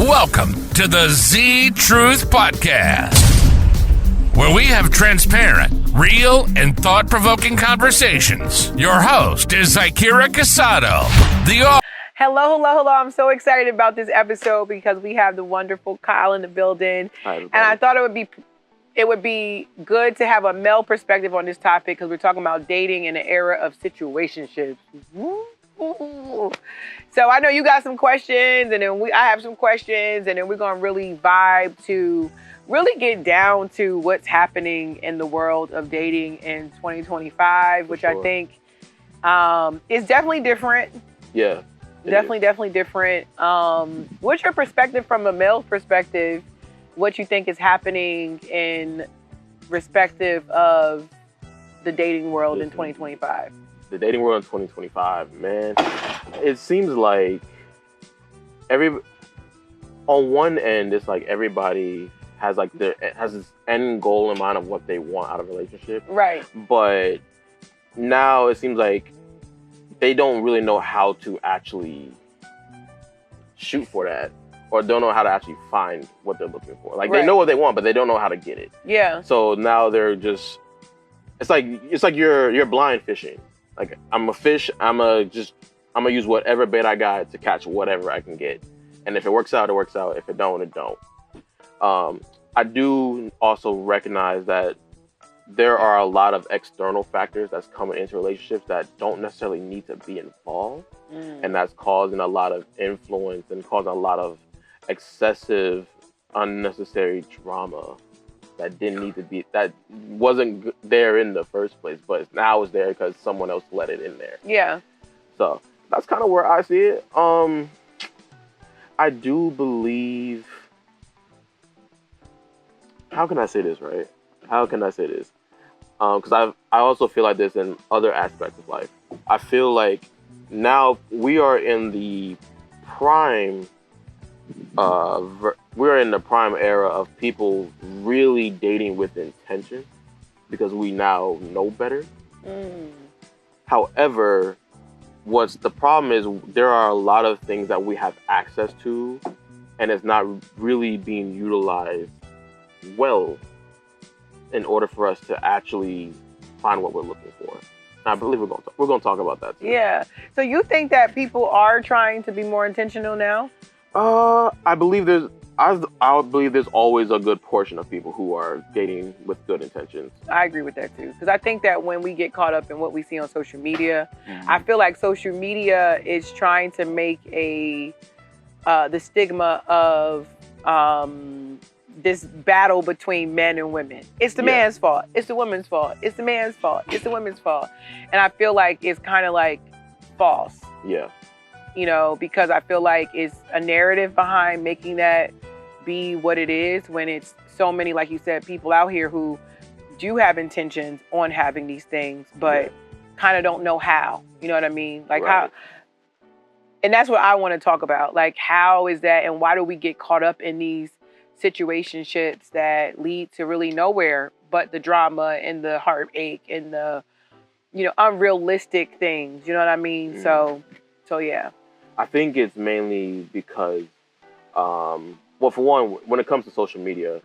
Welcome to the ZTruth Podcast, where we have transparent, real, and thought-provoking conversations. Your host is Zyykirrah the Hello. I'm so excited about this episode because we have the wonderful Kyle in the building. Hi, everybody. And I thought it would be good to have a male perspective on this topic because we're talking about dating in the era of situationships. Woo. So I know you got some questions, and then I have some questions, and then we're going to really vibe to really get down to what's happening in the world of dating in 2025, which I think is definitely different. Yeah. Definitely different. What's your perspective from a male perspective? What you think is happening in respective of the dating world in 2025? The dating world in 2025, man. It seems like on one end, it's like everybody has this end goal in mind of what they want out of a relationship. Right. But now it seems like they don't really know how to actually shoot for that, or don't know how to actually find what they're looking for. Like They know what they want, but they don't know how to get it. Yeah. So now they're just, it's like you're blind fishing. Like, I'm a fish, I'm gonna use whatever bait I got to catch whatever I can get. And if it works out, it works out. If it don't, it don't. I do also recognize that there are a lot of external factors that's coming into relationships that don't necessarily need to be involved. And that's causing a lot of influence and causing a lot of excessive, unnecessary drama that didn't need to be, that wasn't there in the first place, but now it's there because someone else let it in there. Yeah. So that's kind of where I see it. I do believe, how can I say this, right? Because I also feel like this in other aspects of life. I feel like now we are in the prime era of people really dating with intention because we now know better. However, what's the problem is there are a lot of things that we have access to and it's not really being utilized well in order for us to actually find what we're looking for. And I believe we're going to talk about that too. Yeah. So you think that people are trying to be more intentional now? I believe there's always a good portion of people who are dating with good intentions. I agree with that too. Because I think that when we get caught up in what we see on social media, I feel like social media is trying to make the stigma of this battle between men and women. It's the man's fault. It's the woman's fault. It's the man's fault. It's the women's fault. And I feel like it's kind of like false. Yeah. You know, because I feel like it's a narrative behind making that be what it is when it's so many, like you said, people out here who do have intentions on having these things, but kind of don't know how. You know what I mean? Like how, and that's what I want to talk about. Like, how is that, and why do we get caught up in these situationships that lead to really nowhere but the drama and the heartache and the, unrealistic things. You know what I mean? So yeah. I think it's mainly because, well, for one, when it comes to social media,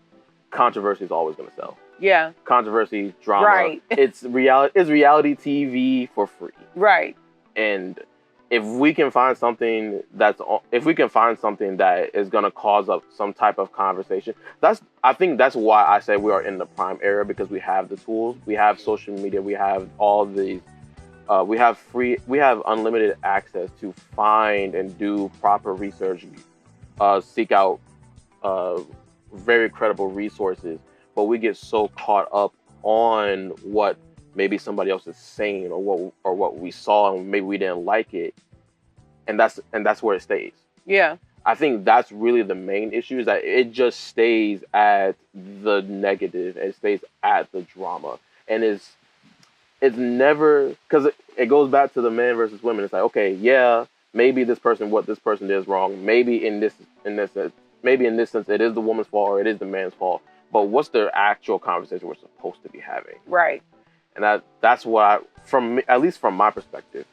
controversy is always going to sell. Yeah. Controversy, drama. Right. It's reality TV for free. Right. And if we can find something that is going to cause up some type of conversation, I think that's why I say we are in the prime era, because we have the tools, we have social media, we have all these, we have unlimited access to find and do proper research, seek out very credible resources, but we get so caught up on what maybe somebody else is saying or what we saw and maybe we didn't like it, and that's where it stays. Yeah. I think that's really the main issue, is that it just stays at the negative, it stays at the drama, and it's never, because it goes back to the man versus women. It's like, okay, yeah, maybe what this person did is wrong. Maybe in this sense, it is the woman's fault or it is the man's fault. But what's the actual conversation we're supposed to be having? Right. And that's why, at least from my perspective,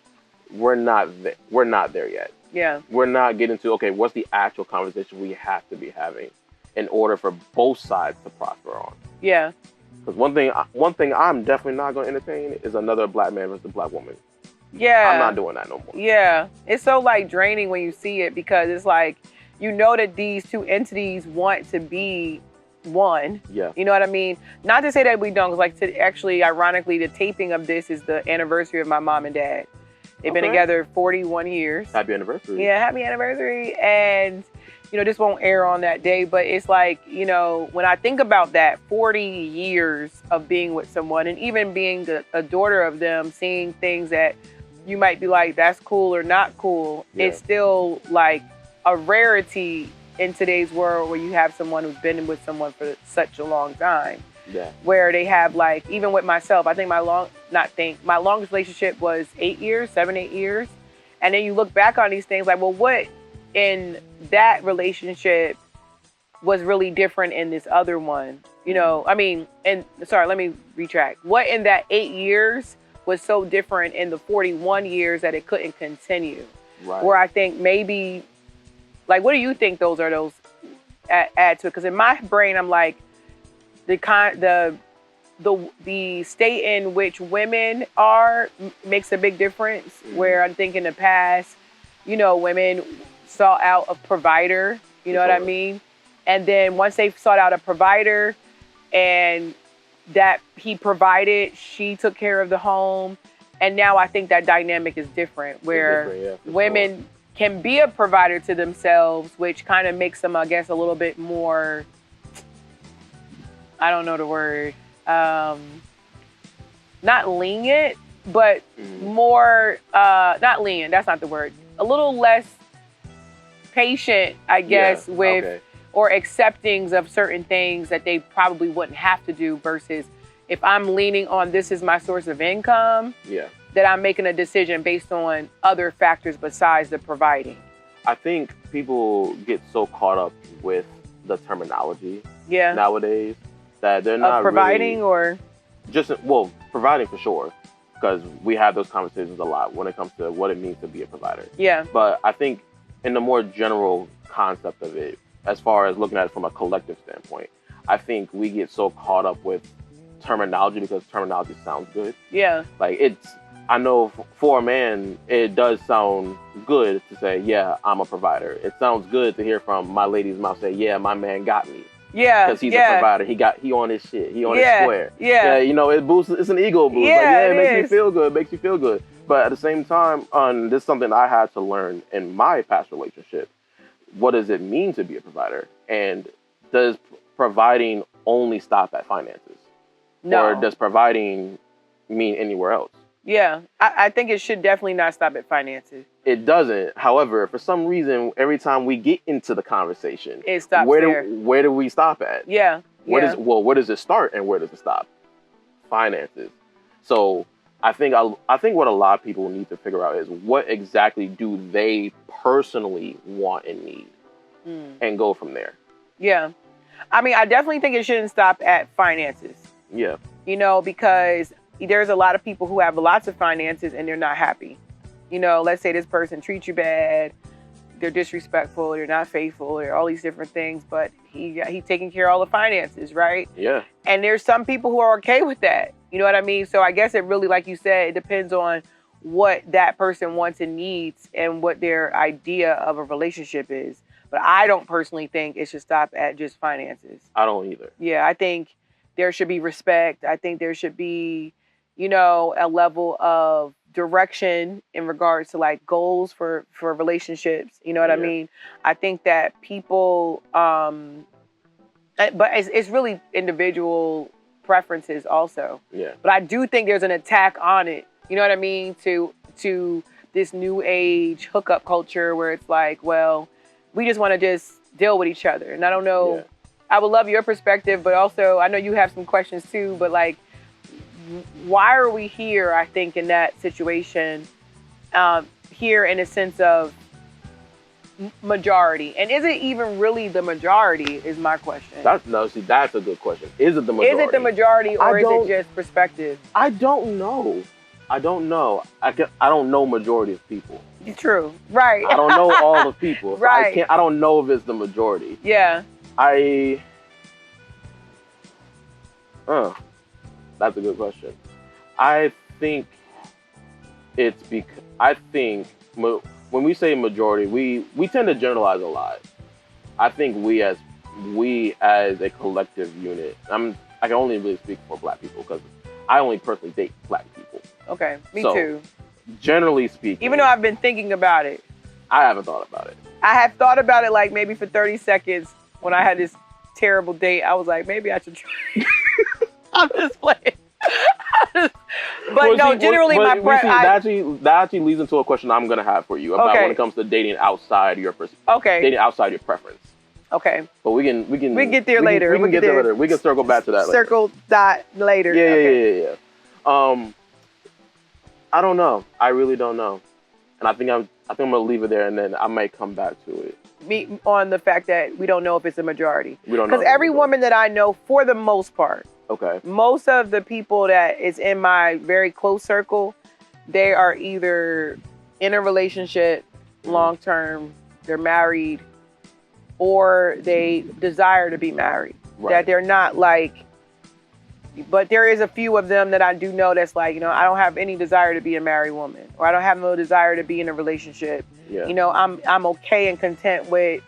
we're not there yet. Yeah. We're not getting to, okay, what's the actual conversation we have to be having in order for both sides to prosper on? Yeah. Because one thing I'm definitely not going to entertain is another black man versus a black woman. Yeah. I'm not doing that no more. Yeah. It's so like draining when you see it, because it's like, you know that these two entities want to be one. Yeah. You know what I mean? Not to say that we don't, because actually, ironically, the taping of this is the anniversary of my mom and dad. They've been together 41 years. Happy anniversary. Yeah, happy anniversary. And, this won't air on that day, but it's like, when I think about that 40 years of being with someone, and even being a daughter of them, seeing things that you might be like, that's cool or not cool, it's still like a rarity in today's world where you have someone who's been with someone for such a long time. Yeah. Where they have, like, even with myself, I think my longest relationship was 8 years, 7-8 years. And then you look back on these things like, well, what in that relationship was really different in this other one? Let me retract. What in that 8 years was so different in the 41 years that it couldn't continue? Right. Where I think maybe, like, what do you think those add to it? Because in my brain, I'm like, the state in which women are makes a big difference. Mm-hmm. Where I'm thinking in the past, women sought out a provider, you know what I mean? And then once they sought out a provider and that he provided, she took care of the home. And now I think that dynamic is different, where women can be a provider to themselves, which kind of makes them, I guess, a little bit more, I don't know the word, not lenient, but more, not lenient, that's not the word, a little less patient, I guess, or accepting of certain things that they probably wouldn't have to do, versus if I'm leaning on this is my source of income, that I'm making a decision based on other factors besides the providing. I think people get so caught up with the terminology nowadays that they're not providing really, or just providing for sure, because we have those conversations a lot when it comes to what it means to be a provider. Yeah. But I think in the more general concept of it, as far as looking at it from a collective standpoint, I think we get so caught up with terminology because terminology sounds good. Yeah. Like I know for a man, it does sound good to say, yeah, I'm a provider. It sounds good to hear from my lady's mouth say, yeah, my man got me. Yeah. Because he's a provider. He on his shit. He on his square. Yeah. It boosts, it's an ego boost. Yeah, it makes me feel good. It makes you feel good. But at the same time, this is something I had to learn in my past relationship. What does it mean to be a provider? And does providing only stop at finances? No. Or does providing mean anywhere else? Yeah, I think it should definitely not stop at finances. It doesn't. However, for some reason, every time we get into the conversation, it stops there. Where do we stop at? Yeah. Where does it start and where does it stop? Finances. So I think what a lot of people need to figure out is what exactly do they personally want and need, and go from there. Yeah. I mean, I definitely think it shouldn't stop at finances. Yeah. Because there's a lot of people who have lots of finances and they're not happy. Let's say this person treats you bad, they're disrespectful, they're not faithful, or all these different things, but he's taking care of all the finances, right? Yeah. And there's some people who are okay with that. You know what I mean? So I guess it really, like you said, it depends on what that person wants and needs and what their idea of a relationship is. But I don't personally think it should stop at just finances. I don't either. Yeah, I think there should be respect. I think there should be, a level of direction in regards to like goals for relationships. You know what I mean? I think that people, but it's really individual preferences also. Yeah. But I do think there's an attack on it. You know what I mean? To this new age hookup culture where it's like, well, we just want to just deal with each other. And I don't know. Yeah. I would love your perspective, but also I know you have some questions too, but like, why are we here, I think, in that situation, here in a sense of majority? And is it even really the majority is my question. That's a good question. Is it the majority? Is it the majority or is it just perspective? I don't know. I don't know. I don't know majority of people. True. Right. I don't know all the people. So Right. I don't know if it's the majority. Yeah. That's a good question. I think it's when we say majority, we tend to generalize a lot. I think we as a collective unit, I can only really speak for Black people because I only personally date Black people. Okay. Me So, too. Generally speaking, Even though I've been thinking about it. I haven't thought about it. I have thought about it like maybe for 30 seconds when I had this terrible date. I was like, maybe I should try. I'm just playing. Generally my that actually leads into a question I'm gonna have for you about when it comes to dating outside your dating outside your preference. Okay. But we can get there later. We can get there later. We can circle back to that later. Circle dot later. Yeah. I don't know. I really don't know. And I think I'm gonna leave it there, and then I might come back to it. Me on the fact that we don't know if it's a majority. We don't know. Because every woman that I know, for the most part, most of the people that is in my very close circle, they are either in a relationship, long term, they're married, or they desire to be married. Right. That they're not like, but there is a few of them that I do know that's like, I don't have any desire to be a married woman, or I don't have no desire to be in a relationship. Yeah. I'm okay and content with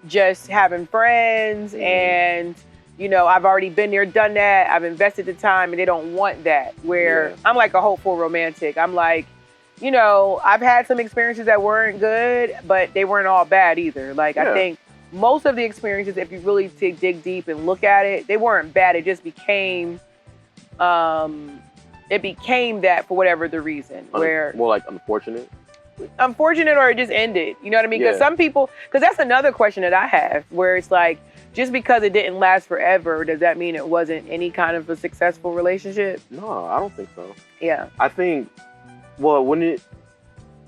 just having friends and, I've already been there, done that. I've invested the time and they don't want that. Where I'm like a hopeful romantic. I'm like, I've had some experiences that weren't good, but they weren't all bad either. Like, I think most of the experiences, if you really dig deep and look at it, they weren't bad. It just became, that for whatever the reason. Where more like unfortunate, or it just ended. You know what I mean? Because some people, because that's another question that I have, where it's like, just because it didn't last forever, does that mean it wasn't any kind of a successful relationship? No, I don't think so. Yeah. I think, when it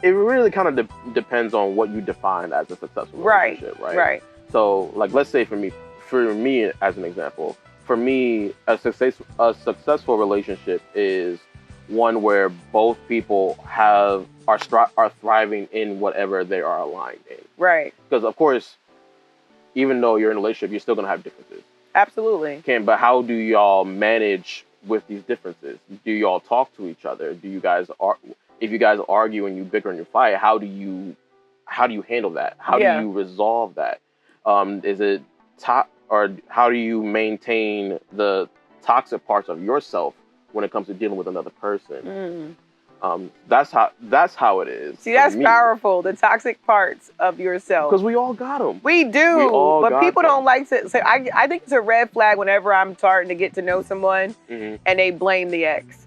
really kind of depends on what you define as a successful relationship, right? Right. So, like, let's say for me as an example, for me, a successful relationship is one where both people are thriving in whatever they are aligned in. Right. Because of course, even though you're in a relationship, you're still gonna have differences. Absolutely. But how do y'all manage with these differences? Do y'all talk to each other? If you guys argue and you bicker and you fight, how do you handle that? How do you resolve that? Is it or how do you maintain the toxic parts of yourself when it comes to dealing with another person? That's how it is. See, that's powerful. The toxic parts of yourself. Because we all got them. We do. But people don't like to say. I think it's a red flag whenever I'm starting to get to know someone and they blame the ex.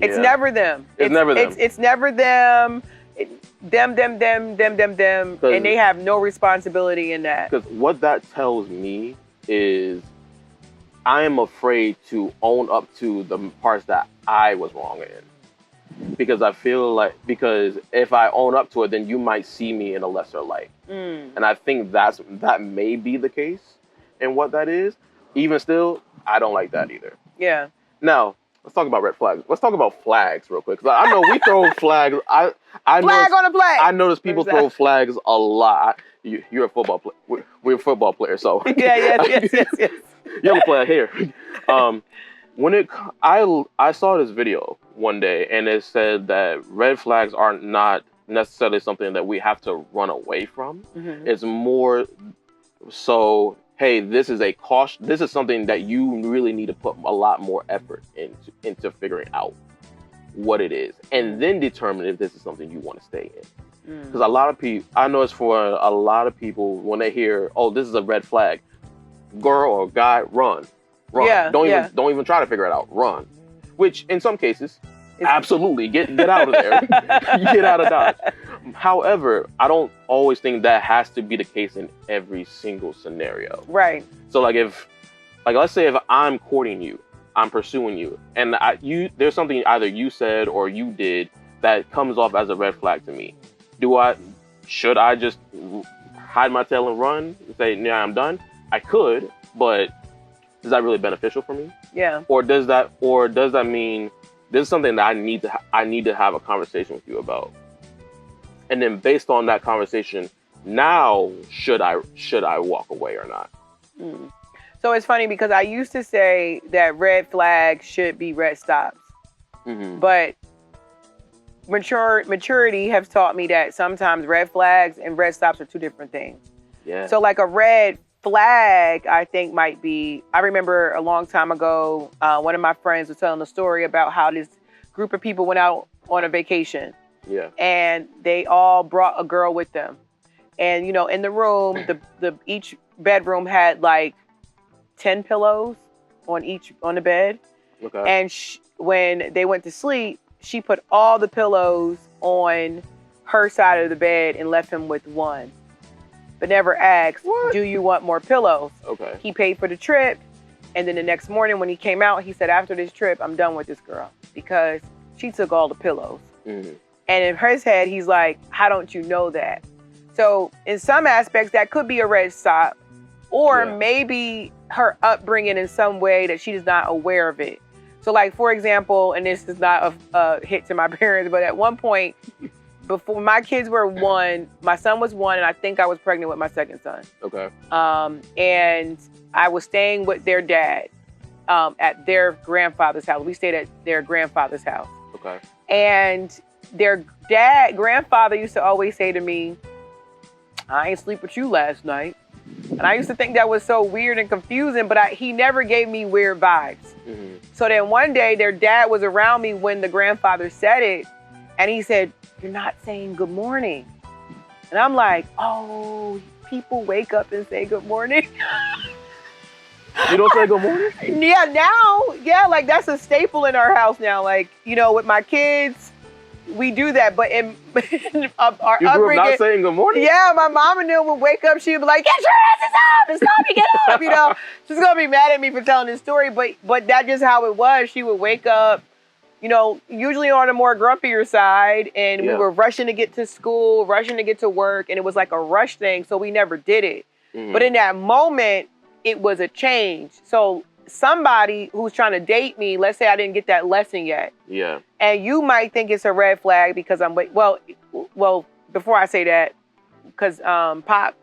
It's never them. It's never them. It's never them. Them, and they have no responsibility in that. Because what that tells me is I am afraid to own up to the parts that I was wrong in. Because I feel like, if I own up to it, then you might see me in a lesser light. And I think that may be the case in what that is. Even still, I don't like that either. Yeah. Now, let's talk about red flags. Let's talk about flags real quick. Because I know we throw flags. I flag on a flag. I notice people throw flags a lot. You're a football player. We're football players, so. Yes. Yellow flag here. I saw this video one day, and it said that red flags are not necessarily something that we have to run away from. It's more so, hey, this is a caution. This is something that you really need to put a lot more effort into figuring out what it is, and then determine if this is something you want to stay in. Because a lot of people, I know it's for a lot of people, when they hear, oh, this is a red flag, girl or guy, run. Yeah, don't even try to figure it out. Run. Which in some cases, absolutely get out of there. Get out of Dodge. However, I don't always think that has to be the case in every single scenario. Right. So let's say if I'm courting you, I'm pursuing you, and there's something either you said or you did that comes off as a red flag to me. Should I just hide my tail and run and say, yeah, I'm done? I could, but is that really beneficial for me? Yeah. Or does that mean this is something that I need to have a conversation with you about. And then based on that conversation, now should I walk away or not? Mm. So it's funny because I used to say that red flags should be red stops. Mm-hmm. But maturity has taught me that sometimes red flags and red stops are two different things. Yeah. So like a red flag, I think might be, I remember a long time ago, one of my friends was telling a story about how this group of people went out on a vacation. Yeah. And they all brought a girl with them. And, you know, in the room, each bedroom had like 10 pillows on the bed. Okay. And when they went to sleep, she put all the pillows on her side of the bed and left him with one. But never asked, do you want more pillows? Okay. He paid for the trip. And then the next morning when he came out, he said, after this trip, I'm done with this girl because she took all the pillows. Mm-hmm. And in his head, he's like, how don't you know that? So in some aspects, that could be a red stop. Or maybe her upbringing in some way that she is not aware of it. So like, for example, and this is not a hit to my parents, but at one point, before my kids were 1, my son was 1, and I think I was pregnant with my second son. Okay. And I was staying with their dad at their grandfather's house. We stayed at their grandfather's house. Okay. And their grandfather used to always say to me, I ain't sleep with you last night. And I used to think that was so weird and confusing, but he never gave me weird vibes. Mm-hmm. So then one day their dad was around me when the grandfather said it, and he said, you're not saying good morning. And I'm like, oh, people wake up and say good morning. You don't say good morning? Yeah, now, like that's a staple in our house now. Like, you know, with my kids, we do that. But in our you grew up not saying good morning? Yeah, my mom and them would wake up. She'd be like, get your asses up. It's time to get up. You know, she's going to be mad at me for telling this story. But that's just how it was. She would wake up, you know, usually on a more grumpier side. And we were rushing to get to school, rushing to get to work. And it was like a rush thing. So we never did it. Mm-hmm. But in that moment, it was a change. So somebody who's trying to date me, let's say I didn't get that lesson yet. Yeah. And you might think it's a red flag because well, before I say that, because Pop,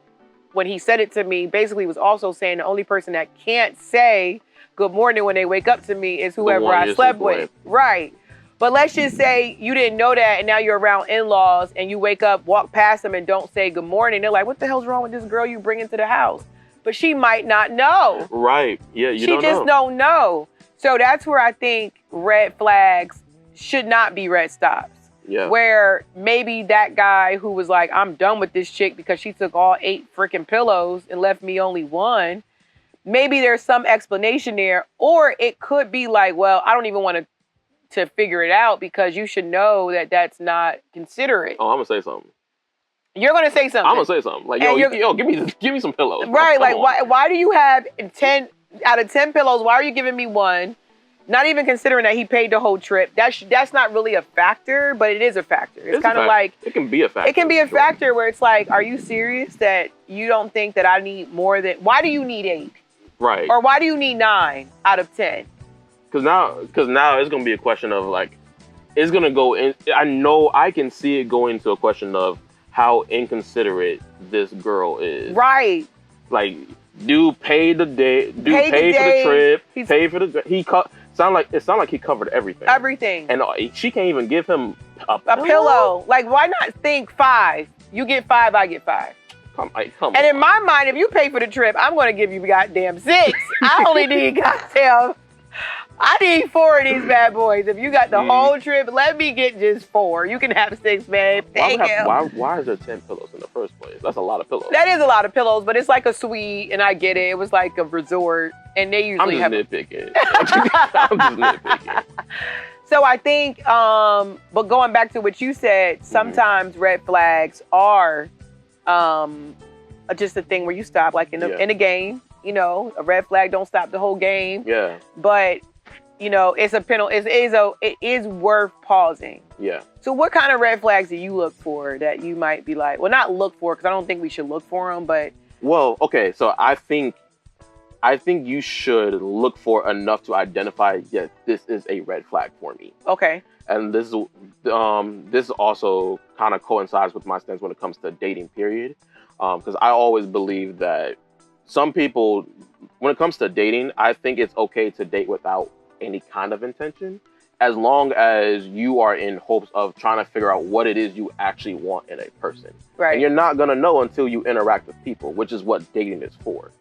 when he said it to me, basically was also saying the only person that can't say good morning when they wake up to me is whoever I slept with. Right. But let's just say you didn't know that and now you're around in-laws and you wake up, walk past them and don't say good morning. They're like, what the hell's wrong with this girl you bring into the house? But she might not know. Right. Yeah, she just don't know. So that's where I think red flags should not be red stops. Yeah. Where maybe that guy who was like, I'm done with this chick because she took all 8 freaking pillows and left me only 1. Maybe there's some explanation there. Or it could be like, well, I don't even want to figure it out because you should know that that's not considerate. Oh, I'm going to say something. You're going to say something. I'm going to say something. Like, yo, give me some pillows. Bro. Right. Like, why do you have 10 out of 10 pillows? Why are you giving me 1? Not even considering that he paid the whole trip. That's not really a factor, but it is a factor. It's kind of like... It can be a factor. It can be a factor where it's like, are you serious that you don't think that I need more than... Why do you need 8? Right. Or why do you need 9 out of 10? Because now it's going to be a question of like... It's going to go in... I know I can see it go into a question of how inconsiderate this girl is. Right. Like, dude paid the day, for the trip, paid for the... It sounded like he covered everything. Everything. And she can't even give him a pillow. Like, why not think 5? You get 5, I get 5. Come and in my mind, if you pay for the trip, I'm going to give you goddamn 6. I only need goddamn... I need 4 of these bad boys. If you got the whole trip, let me get just 4. You can have 6, babe. Thank you. Why is there 10 pillows in the first place? That's a lot of pillows. That is a lot of pillows, but it's like a suite, and I get it. It was like a resort, and they usually I'm just nitpicking. I'm just nitpicking. So I think, but going back to what you said, sometimes red flags are just a thing where you stop, like in a game. You know, a red flag don't stop the whole game. Yeah. But you know, it's a penalty. It is worth pausing. Yeah. So what kind of red flags do you look for that you might be like, well, not look for, because I don't think we should look for them, but. Well, okay. So I think I think you should look for enough to identify, yes, this is a red flag for me. Okay. And this also kind of coincides with my stance when it comes to dating, period. Because I always believe that some people, when it comes to dating, I think it's okay to date without any kind of intention, as long as you are in hopes of trying to figure out what it is you actually want in a person. Right. And you're not going to know until you interact with people, which is what dating is for.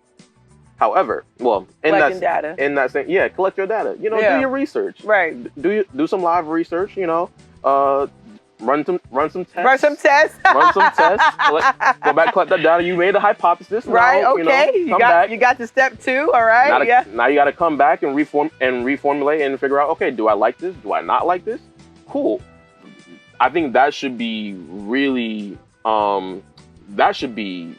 However, well, collecting data. In that same, yeah, collect your data. You know, do your research. Right. Do some live research. You know, run some tests. Run some tests. Go back, collect that data. You made a hypothesis. Right. Now, okay. You got to step 2. All right. Now you got to come back and reformulate and figure out. Okay, do I like this? Do I not like this? Cool. I think that should be really. That should be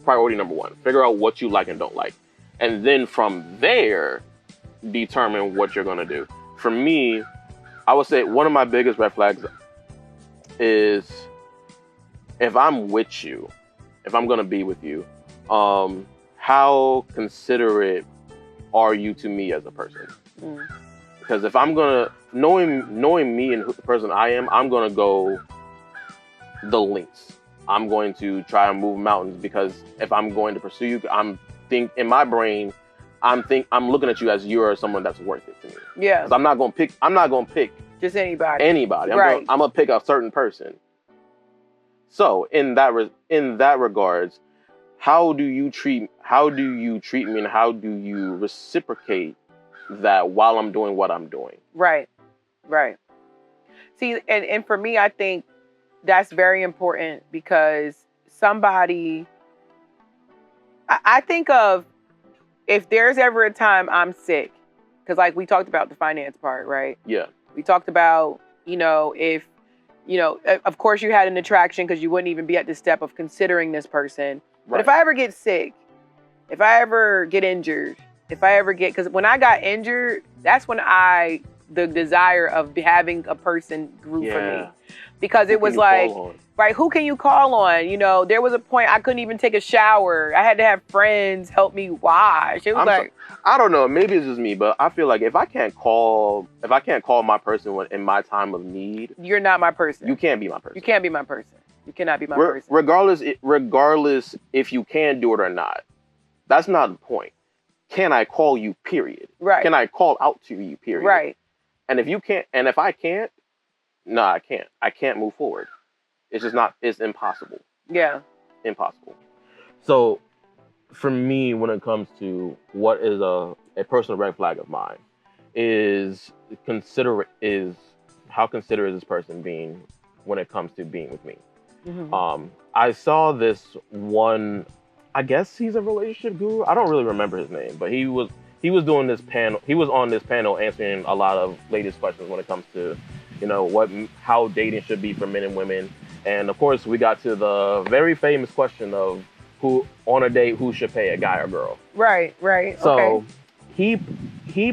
priority number 1. Figure out what you like and don't like. And then from there, determine what you're going to do. For me, I would say one of my biggest red flags is if I'm with you, if I'm going to be with you, how considerate are you to me as a person? Because if I'm going to, knowing me and who the person I am, I'm going to go the lengths. I'm going to try and move mountains, because if I'm going to pursue you, in my brain, I'm looking at you as you're someone that's worth it to me. Yeah. Because I'm not going to pick just anybody. Right. I'm going to pick a certain person. So in that regards, how do you treat me, and how do you reciprocate that while I'm doing what I'm doing? Right. See, and for me, I think that's very important, because I think of, if there's ever a time I'm sick, because like we talked about the finance part, right? Yeah. We talked about, if, of course you had an attraction, because you wouldn't even be at the step of considering this person. Right. But if I ever get sick, if I ever get injured, because when I got injured, that's when the desire of having a person grew for me. Because it was like, right, who can you call on? There was a point I couldn't even take a shower. I had to have friends help me wash. It was I don't know, maybe it's just me, but I feel like if I can't call my person in my time of need, you're not my person. You can't be my person. You can't be my person. You cannot be my person. Regardless if you can do it or not. That's not the point. Can I call you, period? Right. Can I call out to you, period? Right. And if you can't, and if I can't, no, I can't. I can't move forward. It's just not, it's impossible. Yeah. Impossible. So for me, when it comes to what is a personal red flag of mine, is how considerate is this person being when it comes to being with me. Mm-hmm. I saw this one, I guess he's a relationship guru. I don't really remember his name, but he was doing this panel. He was on this panel answering a lot of ladies' questions when it comes to, how dating should be for men and women. And of course, we got to the very famous question of who on a date, who should pay, a guy or girl. Right. So he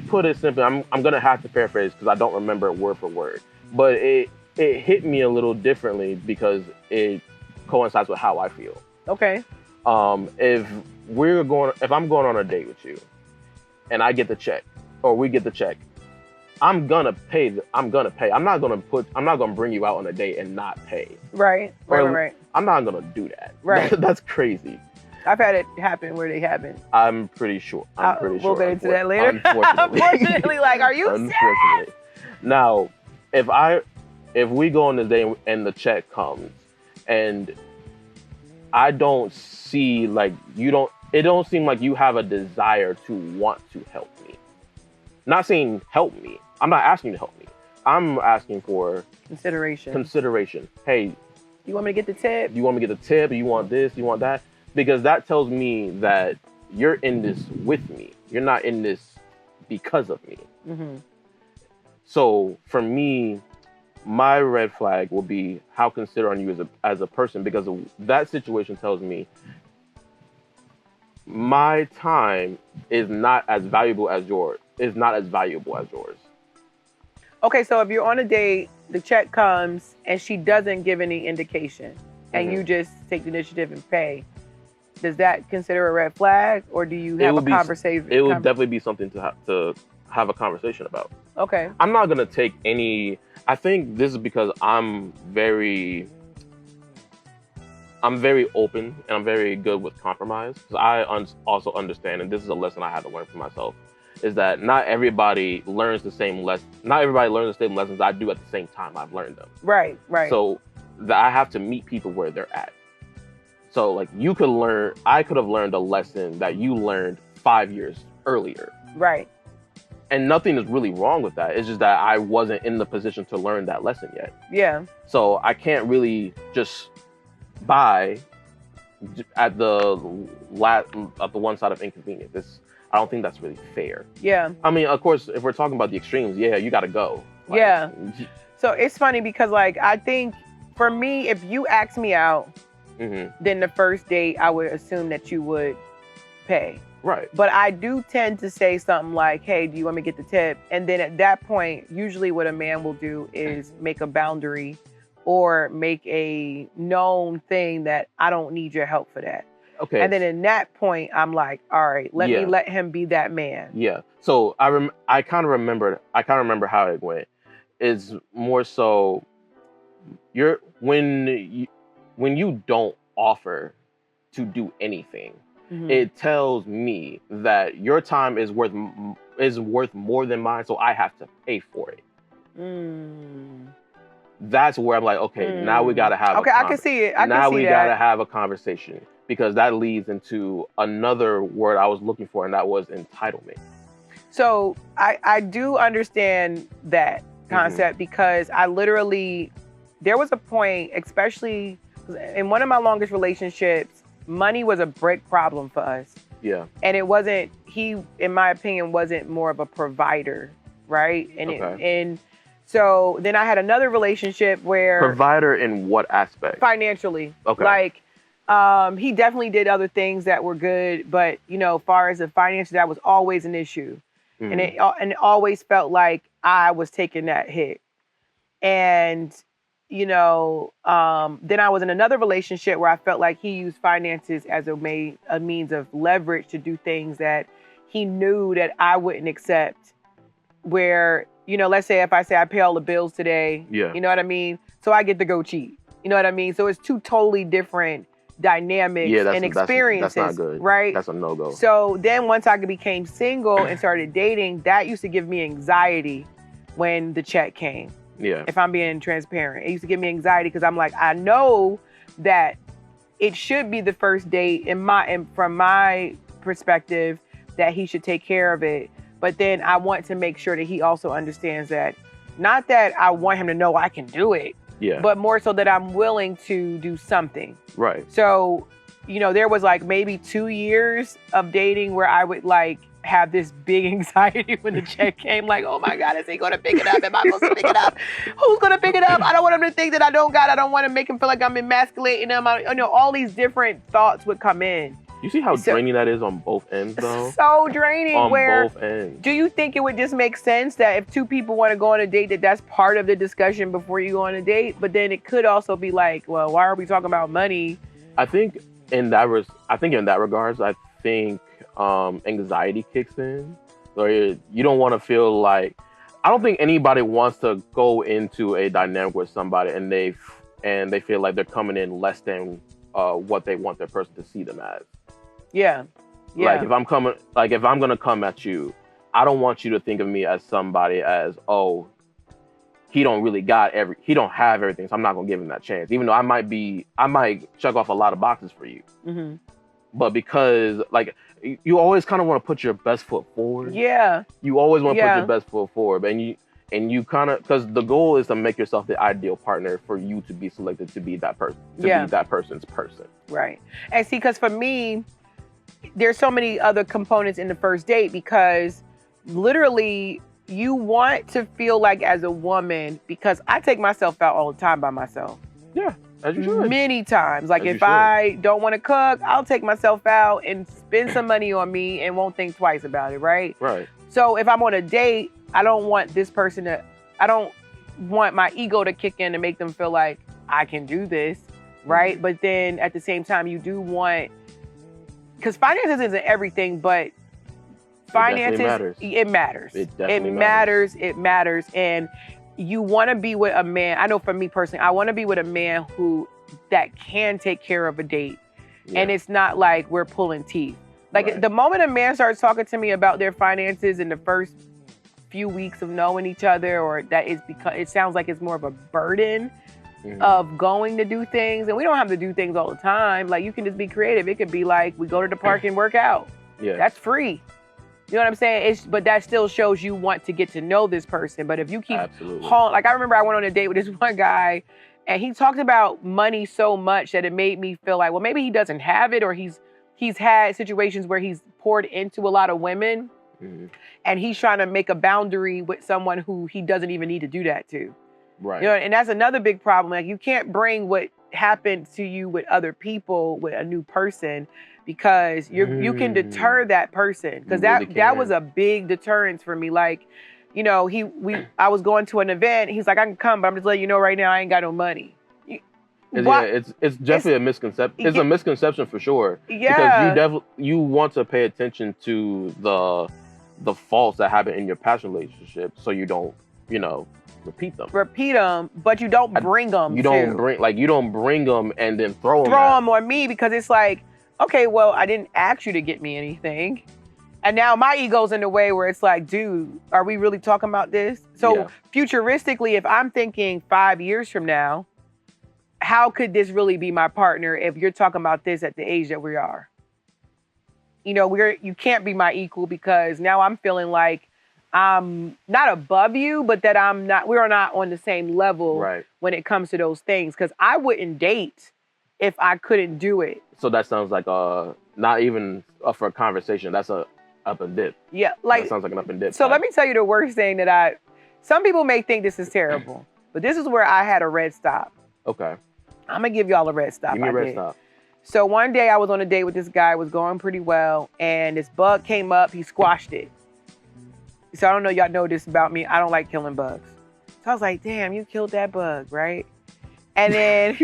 put it simply. I'm gonna have to paraphrase because I don't remember it word for word, but it hit me a little differently because it coincides with how I feel. Okay. If I'm going on a date with you, and I get the check, or we get the check, I'm gonna pay. I'm not gonna bring you out on a date and not pay. Right. I'm not gonna do that. Right. That's crazy. I've had it happen where they happen. I'm pretty sure. We'll get into that later. Unfortunately. Are you serious? Now, if we go on this date and the check comes, and I don't see it don't seem like you have a desire to want to help me. Not saying help me. I'm not asking you to help me. I'm asking for consideration. Hey, you want me to get the tip? You want me to get the tip? You want this? You want that? Because that tells me that you're in this with me. You're not in this because of me. Mm-hmm. So for me, my red flag will be how considerate are you as a person, because that situation tells me my time is not as valuable as yours. Okay, so if you're on a date, the check comes and she doesn't give any indication, and you just take the initiative and pay, does that consider a red flag, or do you have a conversation? It would definitely be something to have a conversation about. Okay. I'm not gonna take any. I think this is because I'm very open and I'm very good with compromise. Because I also understand, and this is a lesson I had to learn for myself, is that not everybody learns the same lesson. Not everybody learns the same lessons I do at the same time I've learned them. Right. So I have to meet people where they're at. So like I could have learned a lesson that you learned 5 years earlier. Right. And nothing is really wrong with that. It's just that I wasn't in the position to learn that lesson yet. Yeah. So I can't really just buy at the one side of inconvenience. I don't think that's really fair. Yeah. I mean, of course, if we're talking about the extremes, yeah, you got to go. Like, yeah. So it's funny because, like, I think for me, if you ask me out, then the first date, I would assume that you would pay. Right. But I do tend to say something like, hey, do you want me to get the tip? And then at that point, usually what a man will do is make a boundary or make a known thing that I don't need your help for that. Okay. And then in that point, I'm like, all right, let me let him be that man. Yeah. So I kind of remember how it went. It's more so when you don't offer to do anything, it tells me that your time is worth more than mine, so I have to pay for it. That's where I'm like, okay, now we gotta have. Okay, I can see it. Now we gotta have a conversation, because that leads into another word I was looking for, and that was entitlement. So I do understand that concept, because I literally, there was a point, especially in one of my longest relationships, money was a big problem for us. Yeah. And it wasn't, he, in my opinion, wasn't more of a provider, right? And and so then I had another relationship where... Provider in what aspect? Financially. Okay. Like, he definitely did other things that were good, but, you know, as far as the finances, that was always an issue. And it always felt like I was taking that hit. And, you know, then I was in another relationship where I felt like he used finances as a means of leverage to do things that he knew that I wouldn't accept. Where, you know, let's say if I say I pay all the bills today, you know what I mean? So I get to go cheat. You know what I mean? So it's two totally different dynamics and experiences. That's not good. Right? That's a no-go. So then once I became single and started dating, that used to give me anxiety when the check came. Yeah. If I'm being transparent, it used to give me anxiety because I'm like, I know that it should be the first date from my perspective that he should take care of it. But then I want to make sure that he also understands that, not that I want him to know I can do it, but more so that I'm willing to do something. Right. So, you know, there was like maybe 2 years of dating where I would like have this big anxiety when the check came. Like, oh my God, is he going to pick it up? Am I supposed to pick it up? Who's going to pick it up? I don't want him to think that I don't got it. I don't want to make him feel like I'm emasculating him. You know, all these different thoughts would come in. You see how draining that is on both ends, though? So draining. On both ends. Do you think it would just make sense that if two people want to go on a date, that's part of the discussion before you go on a date? But then it could also be like, well, why are we talking about money? I think in that regards, anxiety kicks in. Or you don't want to feel like, I don't think anybody wants to go into a dynamic with somebody and they feel like they're coming in less than what they want their person to see them as. Yeah. Like if I'm gonna come at you, I don't want you to think of me as somebody as, oh, he don't have everything, so I'm not gonna give him that chance. Even though I might check off a lot of boxes for you. Mm-hmm. But because like you always kind of want to put your best foot forward. Yeah. You always want to put your best foot forward, and you kind of, because the goal is to make yourself the ideal partner for you to be selected to be that person, be that person's person. Right. And see, because for me, there's so many other components in the first date, because literally you want to feel like, as a woman, because I take myself out all the time by myself. Yeah, as you should. Many times. Like if I don't want to cook, I'll take myself out and spend some money on me and won't think twice about it, right? Right. So if I'm on a date, I don't want my ego to kick in and make them feel like I can do this, right? But then at the same time, you do want because finances isn't everything, but finances, it matters. It definitely matters. It matters. And you want to be with a man. I know for me personally, I want to be with a man that can take care of a date. Yeah. And it's not like we're pulling teeth. Like the moment a man starts talking to me about their finances in the first few weeks of knowing each other, or that is because it sounds like it's more of a burden of going to do things. And we don't have to do things all the time. Like, you can just be creative. It could be like, we go to the park and work out. Yeah. That's free. You know what I'm saying? But that still shows you want to get to know this person. But if you keep like, I remember I went on a date with this one guy, and he talked about money so much that it made me feel like, well, maybe he doesn't have it, or he's had situations where he's poured into a lot of women, and he's trying to make a boundary with someone who he doesn't even need to do that to. Right. You know, and that's another big problem. Like, you can't bring what happened to you with other people with a new person, because you can deter that person. Because that was a big deterrence for me. Like, you know, I was going to an event. He's like, I can come, but I'm just letting you know right now, I ain't got no money. It's definitely a misconception. It's a misconception for sure. Yeah. Because you want to pay attention to the faults that happen in your past relationship, so you don't, repeat them, but you don't bring them. You don't bring them and then throw them on me, because it's like, okay, well, I didn't ask you to get me anything. And now my ego's in the way where it's like, dude, are we really talking about this? So futuristically, if I'm thinking 5 years from now, how could this really be my partner if you're talking about this at the age that we are? You can't be my equal, because now I'm feeling like I'm not above you, but that we're not on the same level when it comes to those things. Because I wouldn't date if I couldn't do it. So that sounds like not even for a conversation. That's a up and dip. Yeah, like that sounds like an up and dip. So let me tell you the worst thing some people may think this is terrible, but this is where I had a red stop. Okay. I'm gonna give y'all a red stop. Give me a red stop. So one day I was on a date with this guy, it was going pretty well, and this bug came up, he squashed it. So I don't know, y'all know this about me, I don't like killing bugs. So I was like, damn, you killed that bug, right? And then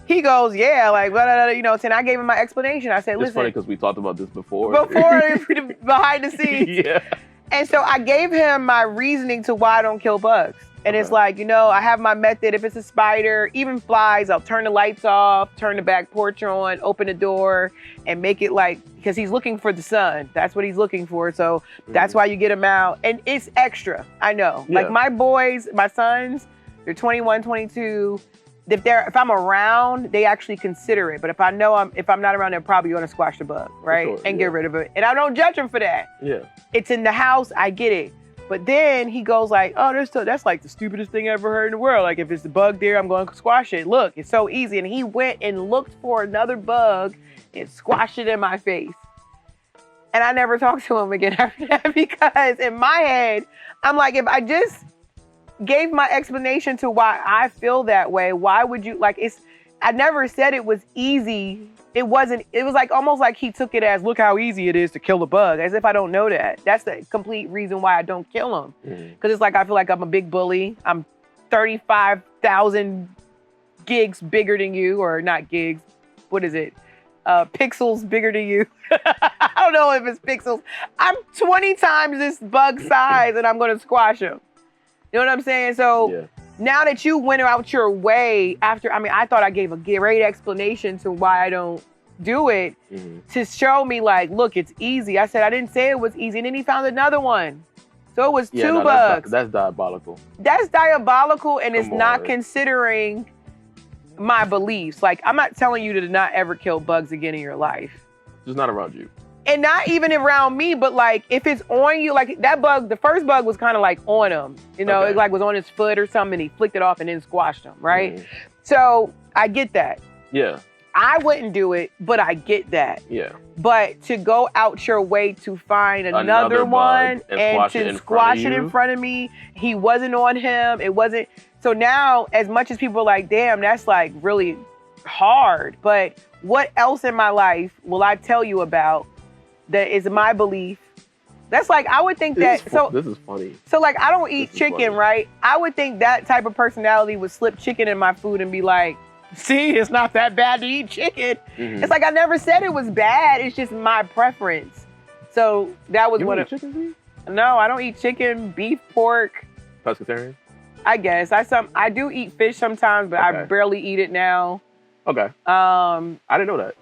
he goes, yeah, like, blah, blah, blah, and I gave him my explanation. I said, listen. It's funny because we talked about this before. Behind the scenes. Yeah. And so I gave him my reasoning to why I don't kill bugs. And it's like, I have my method. If it's a spider, even flies, I'll turn the lights off, turn the back porch on, open the door, and make it because he's looking for the sun. That's what he's looking for. So that's why you get him out. And it's extra, I know. Yeah. Like my boys, my sons, they're 21, 22. If I'm around, they actually consider it. But if I'm not around, they're probably going to squash the bug, right? Sure, and get rid of it. And I don't judge them for that. Yeah. It's in the house. I get it. But then he goes like, oh, that's like the stupidest thing I ever heard in the world. Like, if it's the bug there, I'm going to squash it. Look, it's so easy. And he went and looked for another bug and squashed it in my face. And I never talked to him again after that, because in my head, I'm like, if I just gave my explanation to why I feel that way, why would you I never said it was easy. It was like almost like he took it as, look how easy it is to kill a bug, as if I don't know that. That's the complete reason why I don't kill them. Because it's like, I feel like I'm a big bully. I'm 35,000 gigs bigger than you, or not gigs. What is it? Pixels bigger than you. I don't know if it's pixels. I'm 20 times this bug size, and I'm going to squash him. You know what I'm saying? So now that you went out your way I thought I gave a great explanation to why I don't do it, to show me like, look, it's easy. I said, I didn't say it was easy. And then he found another one. So it was two bugs. That's diabolical. That's diabolical, and it's not considering my beliefs. Like, I'm not telling you to not ever kill bugs again in your life. Just not around you. And not even around me, but like, if it's on you, like that bug, the first bug was kind of like on him, it like was on his foot or something, and he flicked it off and then squashed him, right? So I get that. Yeah. I wouldn't do it, but I get that. Yeah. But to go out your way to find another one and to squash it in front of me, he wasn't on him. It wasn't. So now, as much as people are like, damn, that's like really hard, but what else in my life will I tell you about that is my belief? That's like, I would think this is funny. So like, I don't eat chicken, right? I would think that type of personality would slip chicken in my food and be like, See, it's not that bad to eat chicken. It's like I never said it was bad. It's just my preference. So that was one of chicken. No, I don't eat chicken, beef, pork. Pescatarian? I guess I do eat fish sometimes, but I barely eat it now. Okay. I didn't know that.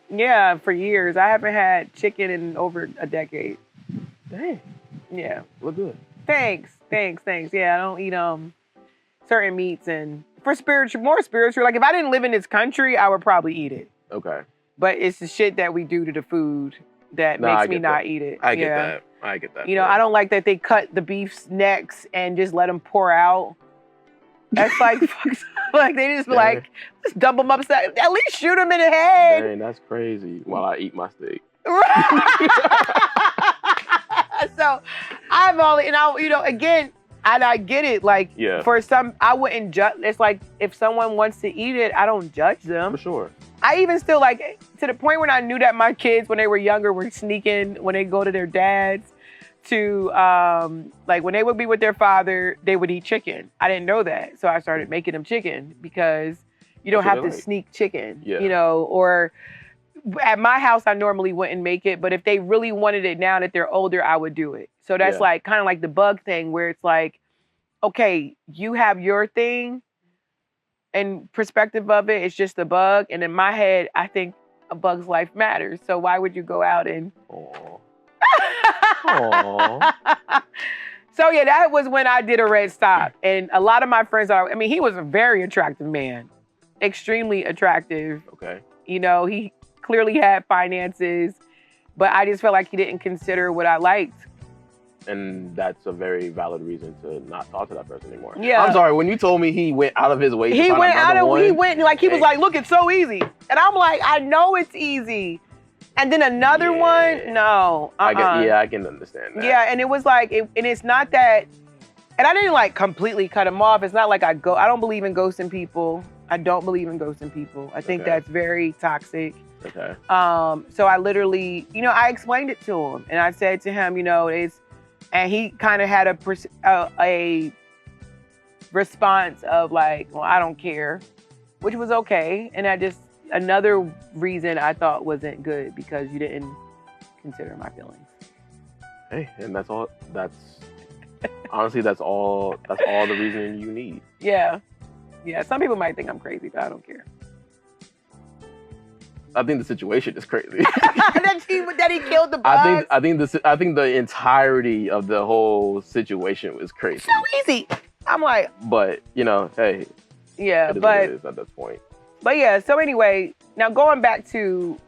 Yeah, for years I haven't had chicken in over a decade. Dang. Yeah. Look good. Thanks. Yeah, I don't eat certain meats, and for more spiritual. Like if I didn't live in this country, I would probably eat it. Okay. But it's the shit that we do to the food that makes me not eat it. I get that. You know, I don't like that they cut the beef's necks and just let them pour out. That's like, like they just like, just dump them upside. At least shoot them in the head. Dang, that's crazy. While I eat my steak. So I've only, again, and I get it. Like for some, I wouldn't judge. It's like if someone wants to eat it, I don't judge them. For sure. I even still like to the point when I knew that my kids, when they were younger, were sneaking when they go to their dads to like when they would be with their father, they would eat chicken. I didn't know that, so I started making them chicken because you don't have to sneak chicken, or at my house I normally wouldn't make it, but if they really wanted it now that they're older, I would do it. So that's like kind of like the bug thing where it's like, okay, you have your thing and perspective of it, it's just a bug. And in my head, I think a bug's life matters. So why would you go out and... Aww. So yeah, that was when I did a red stop. And a lot of my friends he was a very attractive man. Extremely attractive. Okay. He clearly had finances, but I just felt like he didn't consider what I liked. And that's a very valid reason to not talk to that person anymore. Yeah. I'm sorry, when you told me he went out of his way to he find went another one. He was like, look, it's so easy. And I'm like, I know it's easy. And then another one, no. I can understand that. Yeah, and it was like, and it's not that, and I didn't like completely cut him off. It's not like I don't believe in ghosting people. I don't believe in ghosting people. I think that's very toxic. Okay. So I literally, I explained it to him, and I said to him, and he kind of had a response of like, well, I don't care, which was okay. And another reason I thought wasn't good because you didn't consider my feelings. Hey, and that's all the reason you need. Yeah. Yeah. Some people might think I'm crazy, but I don't care. I think the situation is crazy. that he killed the bugs. I think the entirety of the whole situation was crazy. So easy. I'm like, but hey. Yeah, it is but what it is at this point. But yeah, so anyway, now going back to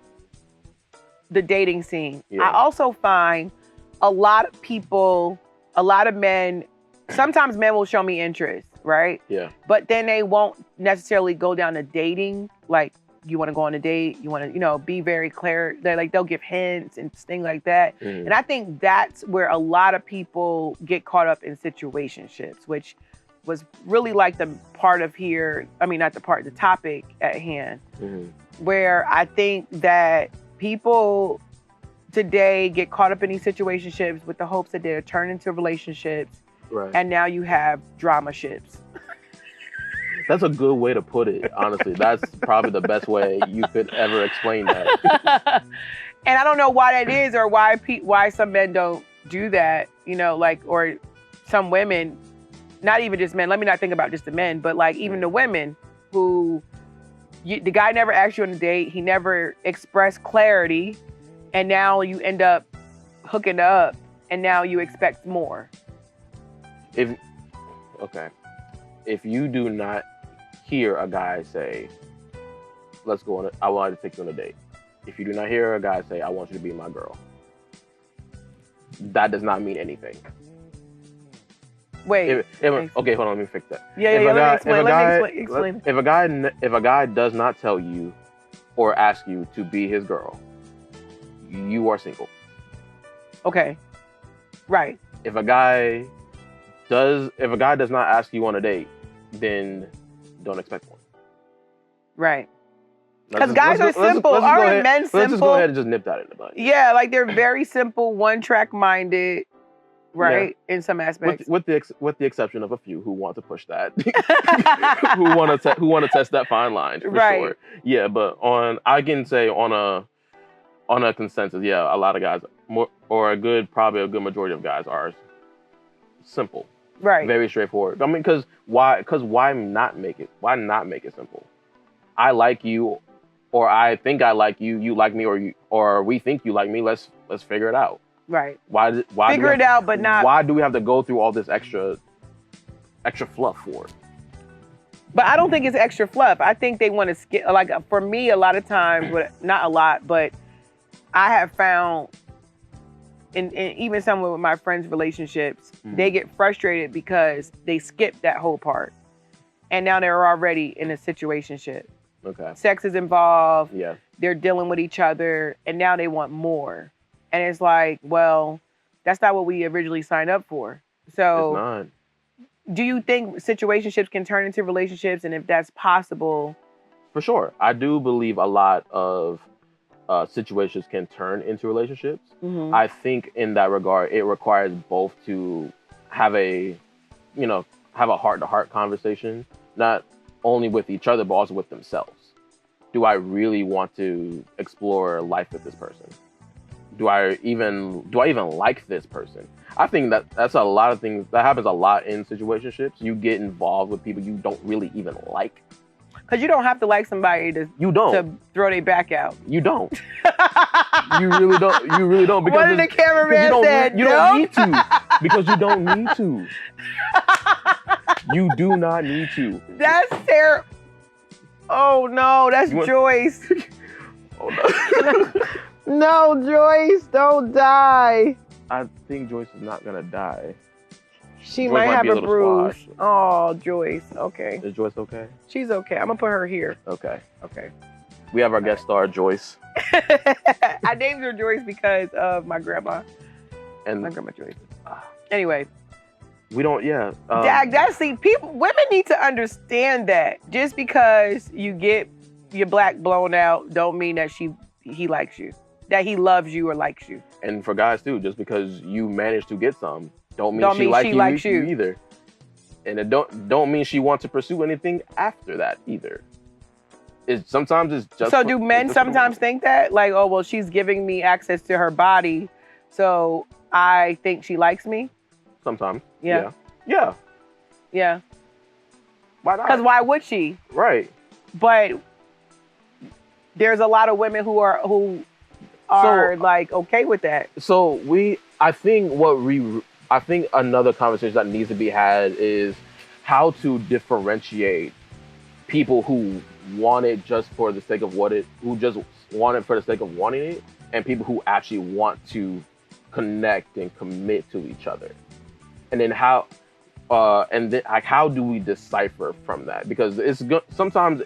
the dating scene, I also find a lot of men, sometimes men will show me interest, right? Yeah. But then they won't necessarily go down to dating, like, you want to go on a date, you want to, be very clear. They'll give hints and things like that. And I think that's where a lot of people get caught up in situationships, which was really like the part of here. I mean, not the part, the topic at hand, where I think that people today get caught up in these situationships with the hopes that they'll turn into relationships. Right. And now you have drama ships. That's a good way to put it, honestly. That's probably the best way you could ever explain that. And I don't know why that is, or why some men don't do that, or some women, not even just men. Let me not think about just the men, but like even the women who, the guy never asked you on a date. He never expressed clarity. And now you end up hooking up and now you expect more. If you do not hear a guy say, let's go on I want to take you on a date. If you do not hear a guy say, I want you to be my girl, that does not mean anything. Wait. Okay, hold on, let me fix that. Let me explain. If a guy does not tell you or ask you to be his girl, you are single. Okay. Right. If a guy does not ask you on a date, then don't expect one. Right. Because guys are simple. Aren't men simple? Let's just go ahead and just nip that in the bud. Yeah, like they're very simple, one-track minded. right? In some aspects. With the exception of a few who want to push that, who want to test that fine line for sure. Yeah, but I can say on a consensus, yeah, a lot of guys probably a good majority of guys are simple. Right. Very straightforward. I mean, because why not make it? Why not make it simple? I like you, or I think I like you. You like me, or we think you like me. Let's figure it out. Right. Why figure it out, but not. Why do we have to go through all this extra fluff for? But I don't think it's extra fluff. I think they want to skip. Like for me, a lot of times, not a lot, but I have found. And even some with my friends' relationships, they get frustrated because they skip that whole part. And now they're already in a situationship. Okay. Sex is involved. Yeah. They're dealing with each other. And now they want more. And it's like, well, that's not what we originally signed up for. So it's not. Do you think situationships can turn into relationships? And if that's possible? For sure. I do believe a lot of situations can turn into relationships. Mm-hmm. I think in that regard, it requires both to have a heart-to-heart conversation, not only with each other, but also with themselves. Do I really want to explore life with this person? Do I even like this person? I think that's a lot of things that happens a lot in situationships. You get involved with people you don't really even like. Because you don't have to like somebody to throw their back out. You don't. You really don't. Because one of the cameraman said, you don't need to. Because you don't need to. You do not need to. That's terrible. Oh no, that's Joyce. Oh no. No, Joyce, don't die. I think Joyce is not gonna die. She might have a bruise. Squash. Oh, Joyce. Okay. Is Joyce okay? She's okay. I'm gonna put her here. Okay. Okay. We have our guest star, Joyce. I named her Joyce because of my grandma. And my grandma Joyce. Anyway. We don't. Yeah. Women need to understand that just because you get your black blown out, don't mean that he likes you, that he loves you or likes you. And for guys too, just because you manage to get some. Don't mean she likes you either. And it don't mean she wants to pursue anything after that either. Sometimes it's just... So do men sometimes think that? Like, oh, well, she's giving me access to her body, so I think she likes me? Sometimes. Yeah. Yeah. Yeah. Why not? Because why would she? Right. But there's a lot of women who are like okay with that. So I think another conversation that needs to be had is how to differentiate people who want it just for the sake of who just want it for the sake of wanting it, and people who actually want to connect and commit to each other. And then how do we decipher from that? Because sometimes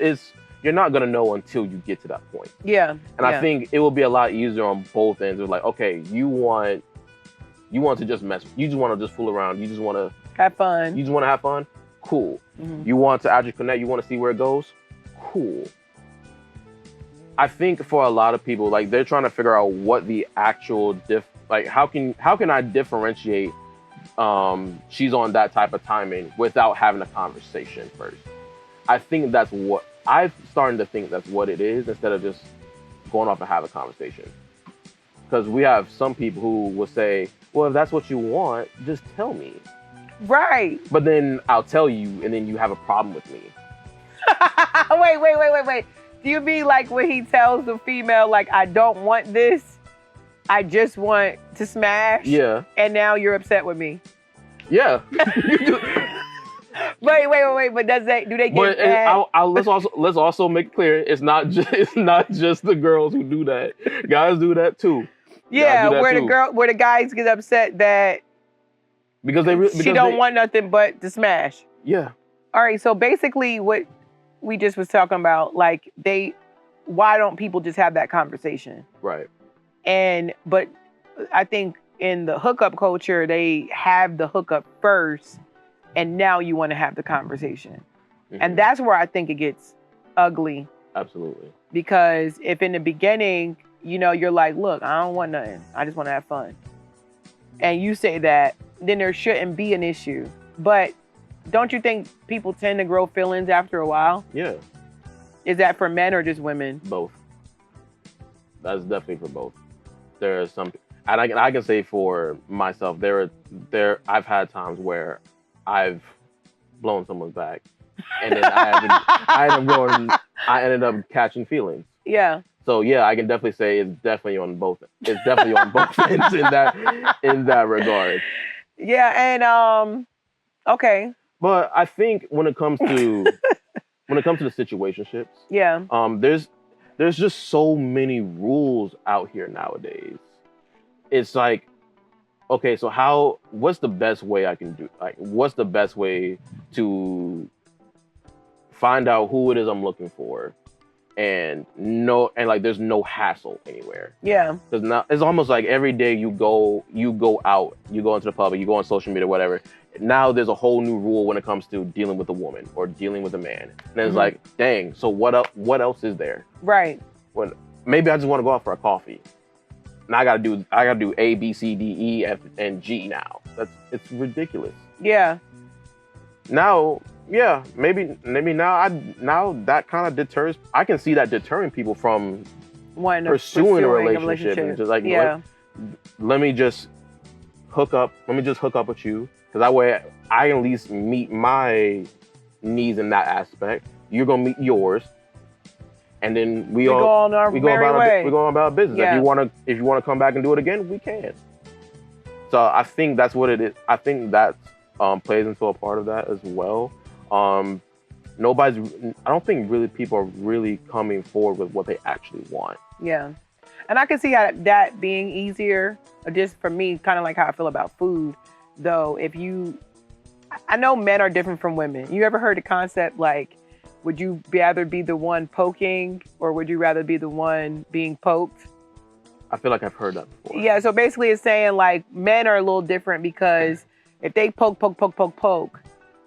you're not gonna know until you get to that point. Yeah. And I think it will be a lot easier on both ends. It's like, okay, you want to just mess. You just want to just fool around. You just want to have fun. You just want to have fun. Cool. Mm-hmm. You want to actually connect. You want to see where it goes. Cool. I think for a lot of people, like they're trying to figure out what the actual how can I differentiate she's on that type of timing without having a conversation first. I think that's what I've started to think that's what it is, instead of just going off and have a conversation. Because we have some people who will say, well, if that's what you want, just tell me. Right. But then I'll tell you, and then you have a problem with me. Wait. Do you mean like when he tells the female, like, I don't want this, I just want to smash? Yeah. And now you're upset with me? Yeah. Wait. But do they get mad? Let's also make clear it's not just the girls who do that. Guys do that too. Yeah, where the guys get upset that because she don't want nothing but to smash. Yeah. All right. So basically, what we just was talking about, like why don't people just have that conversation? Right. But I think in the hookup culture, they have the hookup first, and now you want to have the conversation. Mm-hmm. And that's where I think it gets ugly. Absolutely. Because if in the beginning, you're like, look, I don't want nothing. I just want to have fun. And you say that, then there shouldn't be an issue. But don't you think people tend to grow feelings after a while? Yeah. Is that for men or just women? Both. That's definitely for both. There are some, and I can say for myself, I've had times where I've blown someone's back, and then I ended up catching feelings. Yeah. So yeah, I can definitely say it's definitely on both. It's definitely on both ends in that regard. Yeah, and okay. But I think when it comes to the situationships, yeah, there's just so many rules out here nowadays. It's like, okay, so what's the best way I can do? Like, what's the best way to find out who it is I'm looking for, and like there's no hassle anywhere. Yeah. Because now it's almost like every day you go out, you go into the public, you go on social media, whatever. Now there's a whole new rule when it comes to dealing with a woman or dealing with a man. And it's like, dang, so what else is there? Right. When maybe I just want to go out for a coffee. And I gotta do A, B, C, D, E, F, and G now. It's ridiculous. Yeah. Now, yeah, maybe now that kind of deters. I can see that deterring people from pursuing a relationship. And just like, yeah, let me just hook up with you, because that way I can at least meet my needs in that aspect. You're gonna meet yours, and then we go on about business. Yeah. If you wanna come back and do it again, we can. So I think that's what it is. I think that plays into a part of that as well. I don't think really people are really coming forward with what they actually want. Yeah. And I can see how that being easier, just for me, kind of like how I feel about food, though. I know men are different from women. You ever heard the concept, like, would you rather be the one poking or would you rather be the one being poked? I feel like I've heard that before. Yeah, so basically it's saying like men are a little different because if they poke,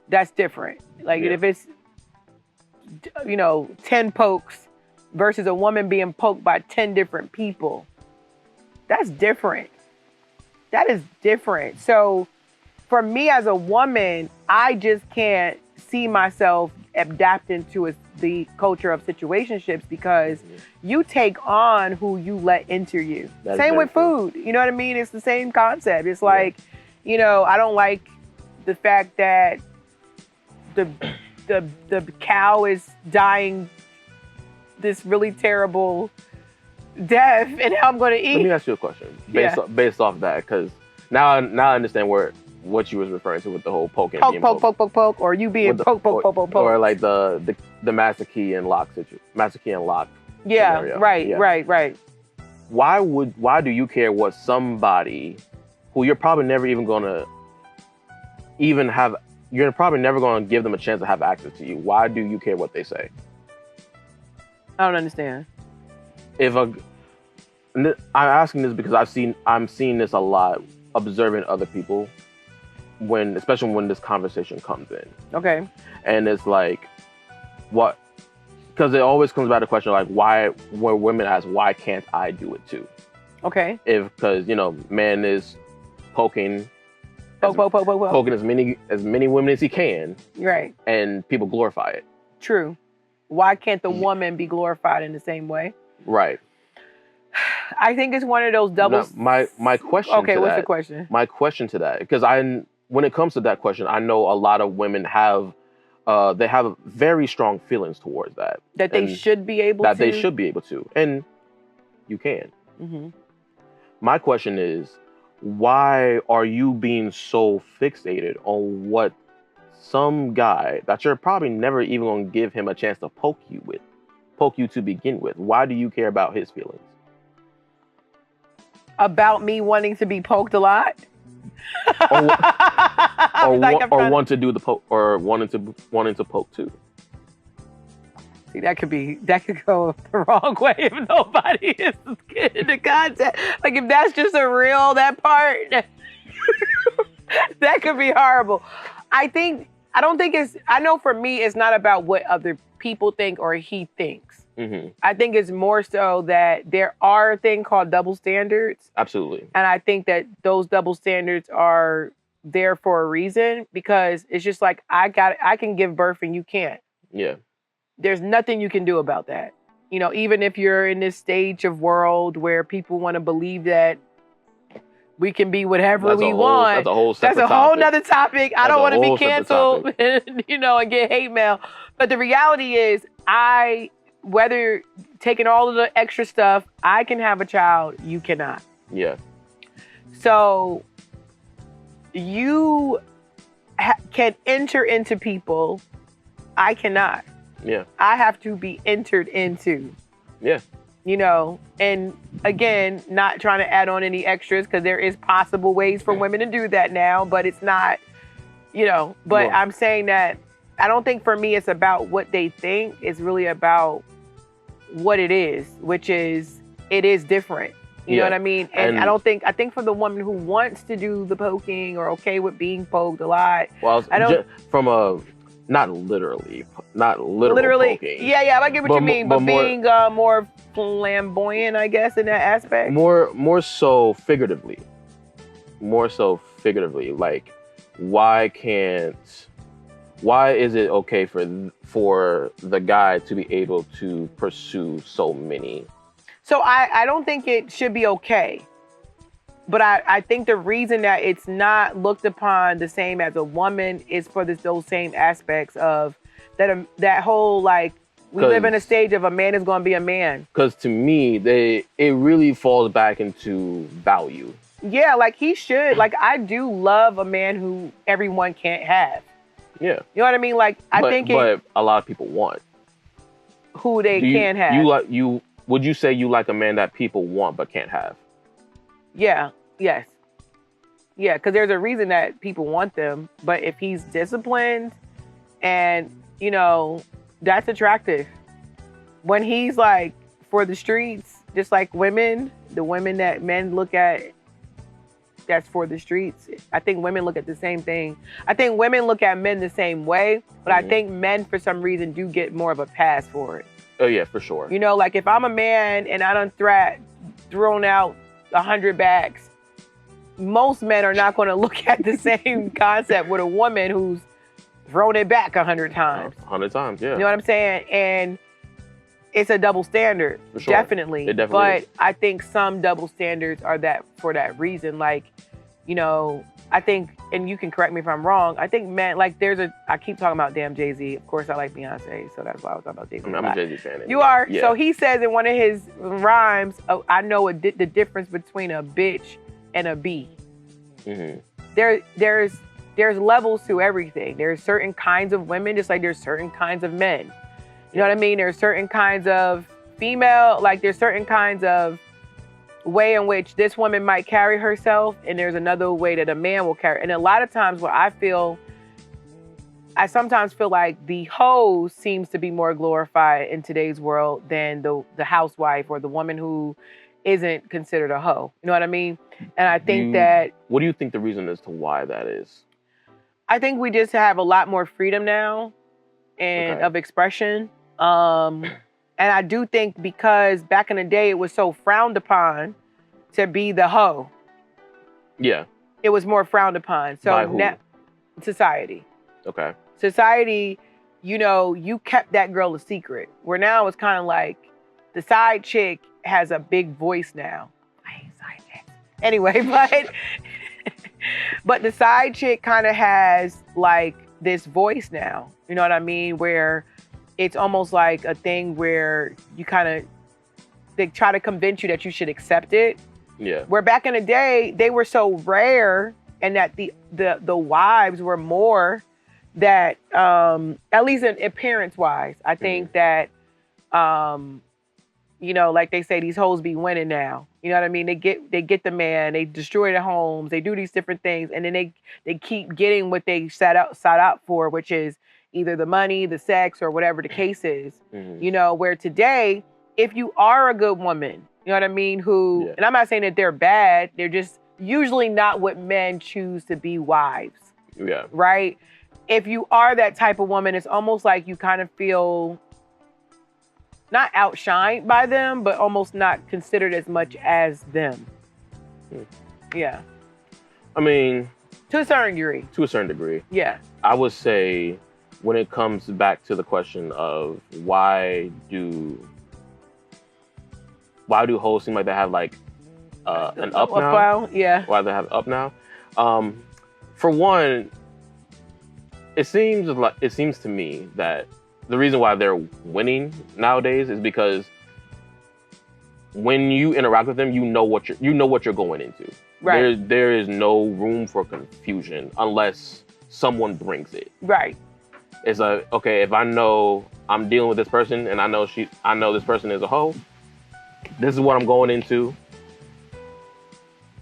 that's different. Like if it's, 10 pokes versus a woman being poked by 10 different people, that's different. That is different. So for me as a woman, I just can't see myself adapting to the culture of situationships because you take on who you let into you. That's same with true. food. You know what I mean? It's the same concept. It's like, I don't like the fact that the cow is dying this really terrible death and how I'm going to eat. Let me ask you a question based off that, because now I understand what you was referring to with the whole poking. Poke, or you being poke. Or like the master key and lock Yeah, scenario. Right. Why do you care what somebody who you're probably never even gonna even have, you're probably never gonna give them a chance to have access to you? Why do you care what they say? I don't understand. I'm asking this because I'm seeing this a lot, observing other people, especially when this conversation comes in. Okay. And it's like, what? Because it always comes back to the question like, why? Where women ask, why can't I do it too? Okay. Because man is poking as many women as he can. Right. And people glorify it. True. Why can't the woman be glorified in the same way? Right. I think it's one of those doubles. My question. Okay, what's the question? My question to that, because when it comes to that question, I know a lot of women have very strong feelings towards that. That they should be able to. That they should be able to, and you can. Mm-hmm. My question is, why are you being so fixated on what some guy that you're probably never even going to give him a chance to poke you to begin with? Why do you care about his feelings? About me wanting to be poked a lot? or want to do the poke, or wanting to poke too. See, that could go the wrong way if nobody is getting the concept. Like if that's just that part, that could be horrible. I know for me, it's not about what other people think or he thinks. Mm-hmm. I think it's more so that there are a thing called double standards. Absolutely. And I think that those double standards are there for a reason, because it's just like, I can give birth and you can't. Yeah. There's nothing you can do about that. You know, even if you're in this stage of world where people want to believe that we can be whatever we want. That's a whole nother topic. I don't want to be canceled, you know, and get hate mail. But the reality is, whether taking all of the extra stuff, I can have a child, you cannot. Yeah. So you can enter into people. I cannot. Yeah. I have to be entered into. Yeah. You know, and again, not trying to add on any extras, because there is possible ways for women to do that now, but it's not, you know, but I'm saying that I don't think for me it's about what they think. It's really about what it is, which is, it is different. You know what I mean? And I think for the woman who wants to do the poking or okay with being poked a lot. Well, not literally poking. Yeah, I get what you mean, but being more flamboyant, I guess, in that aspect. More so figuratively. Like, why is it okay for the guy to be able to pursue so many? So I don't think it should be okay. But I think the reason that it's not looked upon the same as a woman is for those same aspects of that whole, like, we live in a stage of a man is going to be a man. Because to me, it really falls back into value. Yeah, like he should. Like, I do love a man who everyone can't have. Yeah. You know what I mean? Like, but a lot of people want who they can have. Would you say you like a man that people want but can't have? Yeah. Yes. Yeah, because there's a reason that people want them. But if he's disciplined and, you know, that's attractive. When he's like for the streets, just like women, the women that men look at that's for the streets, I think women look at the same thing. I think women look at men the same way, but I think men for some reason do get more of a pass for it. Oh yeah, for sure. You know, like if I'm a man and I done thrown out 100 bags, most men are not going to look at the same concept with a woman who's thrown it back 100 times. 100 times, yeah. You know what I'm saying? And it's a double standard, for sure. Definitely. It definitely is. I think some double standards are that for that reason. Like, you know, I think, and you can correct me if I'm wrong, I think men, like I keep talking about damn Jay-Z. Of course, I like Beyonce, so that's why I was talking about Jay-Z. I'm a Jay-Z fan. You are? Yeah. So he says in one of his rhymes, I know the difference between a bitch and a bee. Mm-hmm. There's levels to everything. There's certain kinds of women, just like there's certain kinds of men. You know what I mean? There's certain kinds of female, like there's certain kinds of way in which this woman might carry herself, and there's another way that a man will carry. And a lot of times what I sometimes feel like the hoe seems to be more glorified in today's world than the housewife or the woman who isn't considered a hoe. You know what I mean? And I think what do you think the reason as to why that is? I think we just have a lot more freedom now and of expression. And I do think because back in the day, it was so frowned upon to be the hoe. Yeah. It was more frowned upon. So now, society. Okay. Society, you know, you kept that girl a secret. Where now it's kind of like the side chick has a big voice now. I ain't side chick. Anyway, but the side chick kind of has like this voice now. You know what I mean? Where it's almost like a thing where they try to convince you that you should accept it. Yeah. Where back in the day, they were so rare, and that the wives were more that, at least in appearance wise, I think that, you know, like they say, these hoes be winning now. You know what I mean? They get the man, they destroy the homes, they do these different things, and then they keep getting what they set out for, which is either the money, the sex, or whatever the case is. Mm-hmm. You know, where today, if you are a good woman, you know what I mean, and I'm not saying that they're bad, they're just usually not what men choose to be wives. Yeah. Right? If you are that type of woman, it's almost like you kind of feel not outshined by them, but almost not considered as much as them. Yeah. I mean, To a certain degree. To a certain degree. Yeah. I would say when it comes back to the question of why do hoes seem like they have like an up now? Now? Yeah. Why they have up now? For one, it seems to me that the reason why they're winning nowadays is because when you interact with them, you know what you're going into. Right. There is no room for confusion unless someone brings it. Right. It's like, okay, if I know I'm dealing with this person and I know this person is a hoe, this is what I'm going into.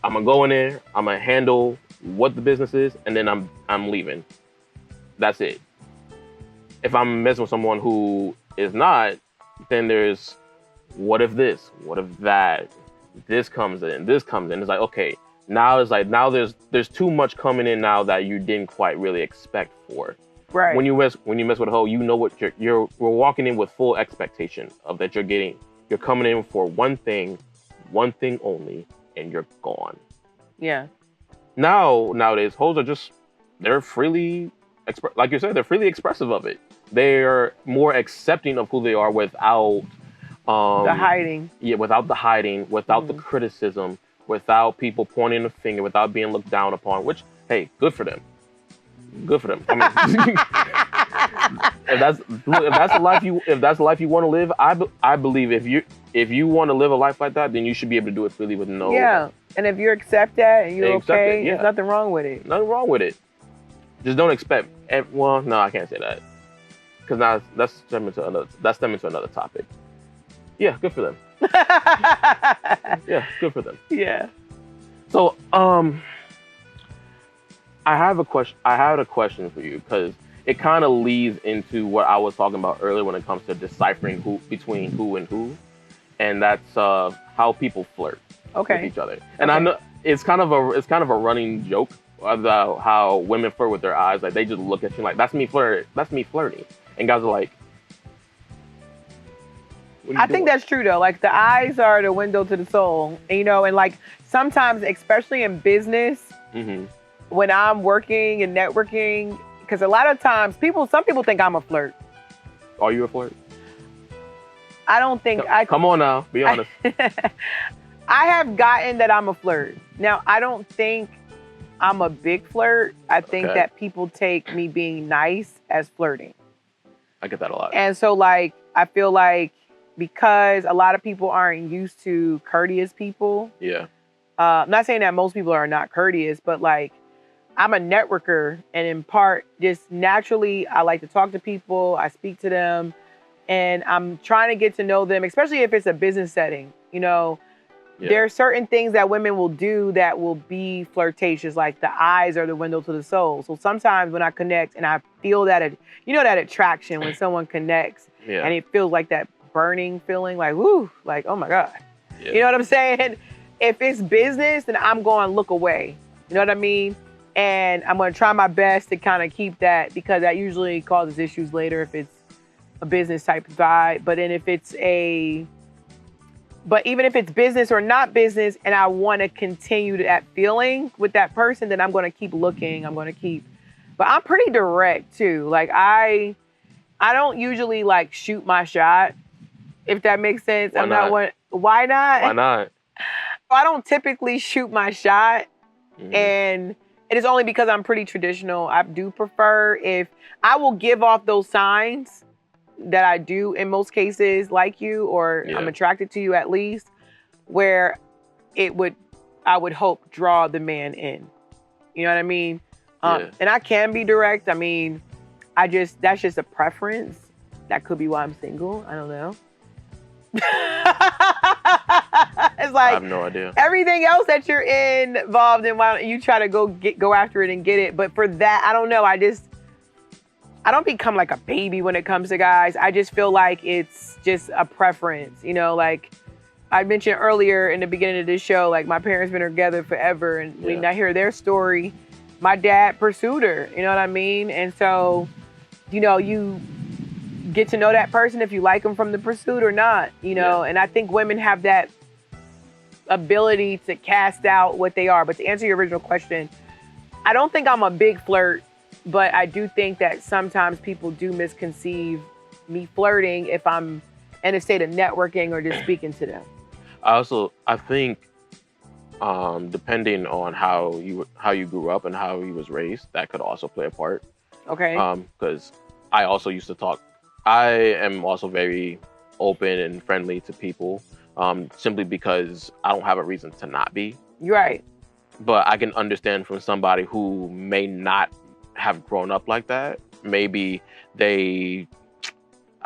I'm gonna go in there, I'm gonna handle what the business is, and then I'm leaving. That's it. If I'm messing with someone who is not, then there's what if this? What if that? This comes in. It's like, okay, now there's too much coming in now that you didn't quite really expect for. Right. When you mess with a hoe, you know what we're walking in with full expectation of that you're getting. You're coming in for one thing only, and you're gone. Yeah. Nowadays, hoes are they're freely like you said, they're freely expressive of it. They're more accepting of who they are without the hiding. Yeah, without the hiding, without the criticism, without people pointing a finger, without being looked down upon. Which, hey, good for them. Good for them. I mean, if that's the life you want to live, I believe if you want to live a life like that, then you should be able to do it freely with no. Yeah, and if you accept that and you're okay, there's nothing wrong with it. Nothing wrong with it. Just don't expect. Well, no, I can't say that because now that's stemming to another topic. Yeah, good for them. Yeah, good for them. Yeah. So, I had a question for you because it kind of leads into what I was talking about earlier when it comes to deciphering between who and who, and that's how people flirt with each other. And I know it's kind of a running joke about how women flirt with their eyes. Like they just look at you like, that's me flirting. And guys are like, I think that's true though. Like the eyes are the window to the soul, and like sometimes, especially in business, when I'm working and networking, because a lot of times some people think I'm a flirt. Are you a flirt? I don't think Come on now, be honest. I have gotten that I'm a flirt. Now, I don't think I'm a big flirt. I think that people take me being nice as flirting. I get that a lot. And so like, I feel like because a lot of people aren't used to courteous people. Yeah. I'm not saying that most people are not courteous, but like I'm a networker, and in part, just naturally, I like to talk to people. I speak to them, and I'm trying to get to know them, especially if it's a business setting. There are certain things that women will do that will be flirtatious, like the eyes are the window to the soul. So sometimes when I connect and I feel that, that attraction when someone connects, and it feels like that burning feeling, like, woo, like, oh my God. Yeah. You know what I'm saying? If it's business, then I'm going to look away. You know what I mean? And I'm going to try my best to kind of keep that, because that usually causes issues later if it's a business type vibe. But even if it's business or not business, and I want to continue that feeling with that person, then I'm going to keep looking. But I'm pretty direct too. Like I don't usually like shoot my shot, if that makes sense. Why not? Why not? I don't typically shoot my shot. And it is only because I'm pretty traditional. I do prefer if I will give off those signs that I do in most cases like you, or I'm attracted to you at least, where I would hope draw the man in. You know what I mean? And I can be direct. I mean, that's just a preference. That could be why I'm single. I don't know. It's like, I have no idea. Everything else that you're involved in, why don't you try to go after it and get it? But for that, I don't know. I don't become like a baby when it comes to guys. I just feel like it's just a preference. Like I mentioned earlier in the beginning of this show, like my parents been together forever, and when I hear their story, my dad pursued her. You know what I mean? And so, you get to know that person if you like them from the pursuit or not, and I think women have that ability to cast out what they are. But to answer your original question, I don't think I'm a big flirt, but I do think that sometimes people do misconceive me flirting if I'm in a state of networking or just speaking to them. I think depending on how you grew up and how you was raised, that could also play a part. Okay. Because I also used to talk. I am also very open and friendly to people, simply because I don't have a reason to not be. You're right. But I can understand from somebody who may not have grown up like that. Maybe I